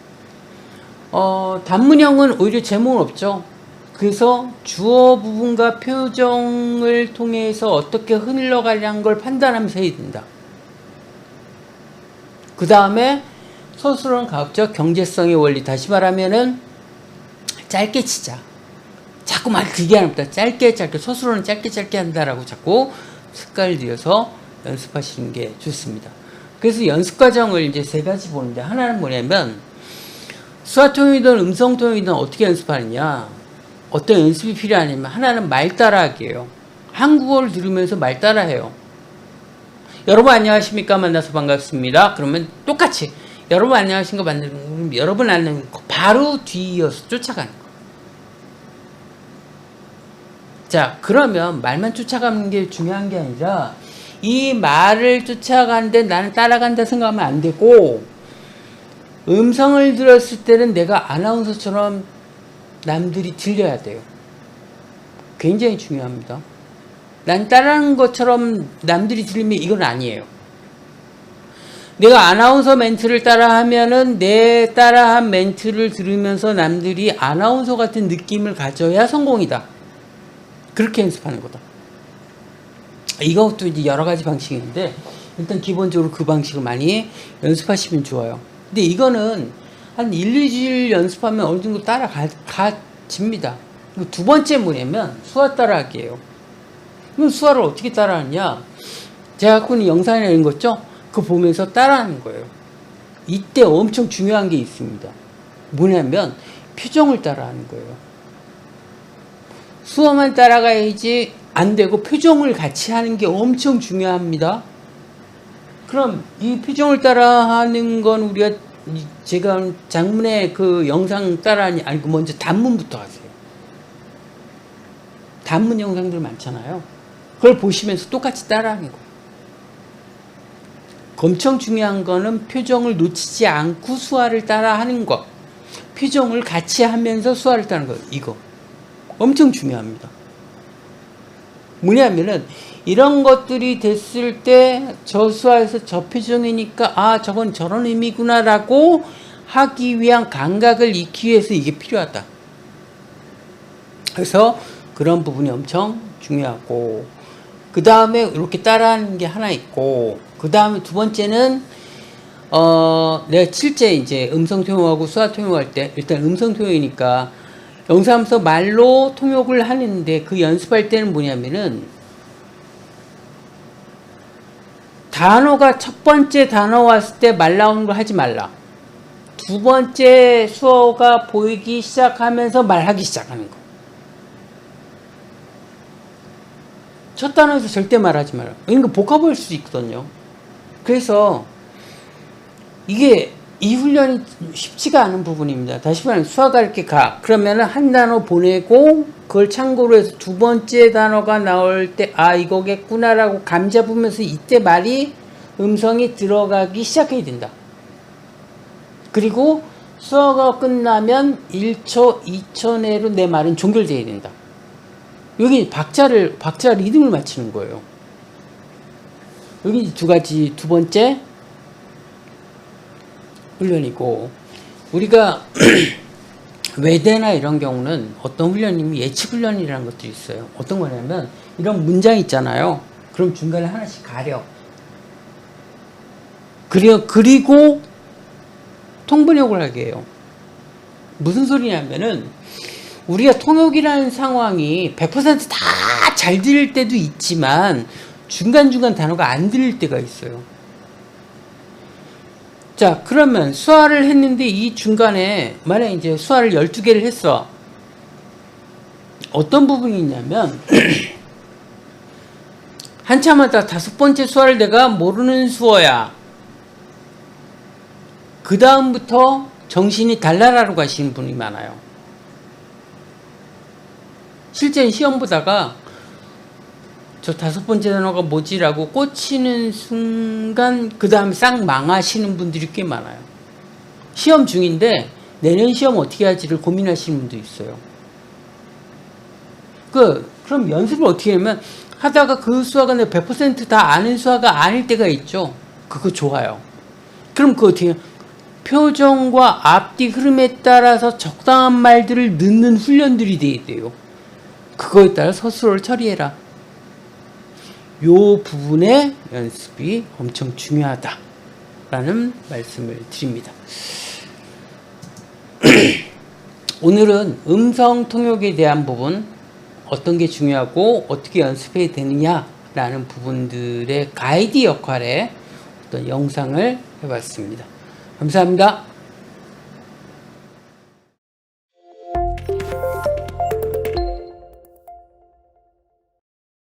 단문형은 오히려 제목은 없죠. 그래서 주어 부분과 표정을 통해서 어떻게 흘러가려는 걸 판단하면서 해야 된다. 그 다음에 서술어는 가급적 경제성의 원리, 다시 말하면은 짧게 치자. 자꾸 말 길게 하는 것보다 짧게 서술어는 짧게 한다라고 자꾸 습관을 들여서 연습하시는 게 좋습니다. 그래서 연습 과정을 이제 3가지 보는데, 하나는 뭐냐면 수화 통역이든 음성 통역이든 어떻게 연습하느냐, 어떤 연습이 필요하냐면, 하나는 말 따라하기예요. 한국어를 들으면서 말 따라해요. 여러분 안녕하십니까, 만나서 반갑습니다. 그러면 똑같이 여러분 안녕하십니까, 여러분 안녕, 바로 뒤이어서 쫓아가는 거. 자, 그러면 말만 쫓아가는 게 중요한 게 아니라 이 말을 쫓아가는데 나는 따라간다 생각하면 안 되고, 음성을 들었을 때는 내가 아나운서처럼 남들이 들려야 돼요. 굉장히 중요합니다. 난 따라하는 것처럼 남들이 들리면 이건 아니에요. 내가 아나운서 멘트를 따라하면은 내 따라한 멘트를 들으면서 남들이 아나운서 같은 느낌을 가져야 성공이다. 그렇게 연습하는 거다. 이것도 이제 여러 가지 방식이 있는데, 일단 기본적으로 그 방식을 많이 연습하시면 좋아요. 근데 이거는 한 1-2주일 연습하면 어느 정도 따라가집니다. 두 번째 뭐냐면 수화 따라하기예요. 그럼 수화를 어떻게 따라하느냐? 제가 갖고 있는 영상이나 이런 거 있죠? 그거 보면서 따라하는 거예요. 이때 엄청 중요한 게 있습니다. 뭐냐면 표정을 따라하는 거예요. 수화만 따라가야지 안 되고 표정을 같이 하는 게 엄청 중요합니다. 그럼 이 표정을 따라하는 건 우리가, 제가 장문의 그 영상 따라하니, 아니, 먼저 단문부터 하세요. 단문 영상들 많잖아요. 그걸 보시면서 똑같이 따라하는 거예요. 엄청 중요한 거는 표정을 놓치지 않고 수화를 따라하는 것. 표정을 같이 하면서 수화를 따르는 거. 이거 엄청 중요합니다. 뭐냐면은 이런 것들이 됐을 때 저 수화에서 저 표정이니까 아, 저건 저런 의미구나 라고 하기 위한 감각을 익히기 위해서 이게 필요하다. 그래서 그런 부분이 엄청 중요하고, 그 다음에 이렇게 따라하는 게 하나 있고, 그 다음에 두 번째는 내가 실제 이제 음성 통역하고 수화 통역할 때, 일단 음성 통역이니까 영상에서 말로 통역을 하는데, 그 연습할 때는 뭐냐면은 단어가 첫 번째 단어 왔을 때 말 나오는 걸 하지 말라. 두 번째 수어가 보이기 시작하면서 말하기 시작하는 거. 첫 단어에서 절대 말하지 마라. 이거 복합할 수 있거든요. 그래서 이게 이 훈련이 쉽지가 않은 부분입니다. 다시 말하면 수화가 이렇게 가. 그러면은 한 단어 보내고 그걸 참고로 해서 두 번째 단어가 나올 때 아, 이거겠구나라고 감 잡으면서 이때 말이, 음성이 들어가기 시작해야 된다. 그리고 수화가 끝나면 1초, 2초 내로 내 말은 종결되어야 된다. 여기 박자 리듬을 맞추는 거예요. 여기 두 가지, 두 번째 훈련이고, 우리가 외대나 이런 경우는 어떤 훈련이면 예측 훈련이라는 것도 있어요. 어떤 거냐면 이런 문장 있잖아요. 그럼 중간에 하나씩 가려. 그리고 통번역을 하게 해요. 무슨 소리냐면은 우리가 통역이라는 상황이 100% 다 잘 들릴 때도 있지만 중간중간 단어가 안 들릴 때가 있어요. 자, 그러면 수화를 했는데 이 중간에 만약에 이제 수화를 12개를 했어. 어떤 부분이 있냐면 한참하다 5번째 수화를 내가 모르는 수어야. 그 다음부터 정신이 달나라로 가시는 분이 많아요. 실제 시험 보다가 저 5번째 단어가 뭐지라고 꽂히는 순간 그 다음에 싹 망하시는 분들이 꽤 많아요. 시험 중인데 내년 시험 어떻게 할지를 고민하시는 분도 있어요. 그럼 연습을 어떻게 하면, 하다가 그 수화가 내가 100% 다 아는 수화가 아닐 때가 있죠. 그거 좋아요. 그럼 그거 어떻게 해요? 표정과 앞뒤 흐름에 따라서 적당한 말들을 넣는 훈련들이 돼야 돼요. 그거에 따라 서술어를 처리해라. 요 부분의 연습이 엄청 중요하다라는 말씀을 드립니다. 오늘은 음성 통역에 대한 부분, 어떤 게 중요하고 어떻게 연습해야 되느냐라는 부분들의 가이드 역할의 어떤 영상을 해봤습니다. 감사합니다.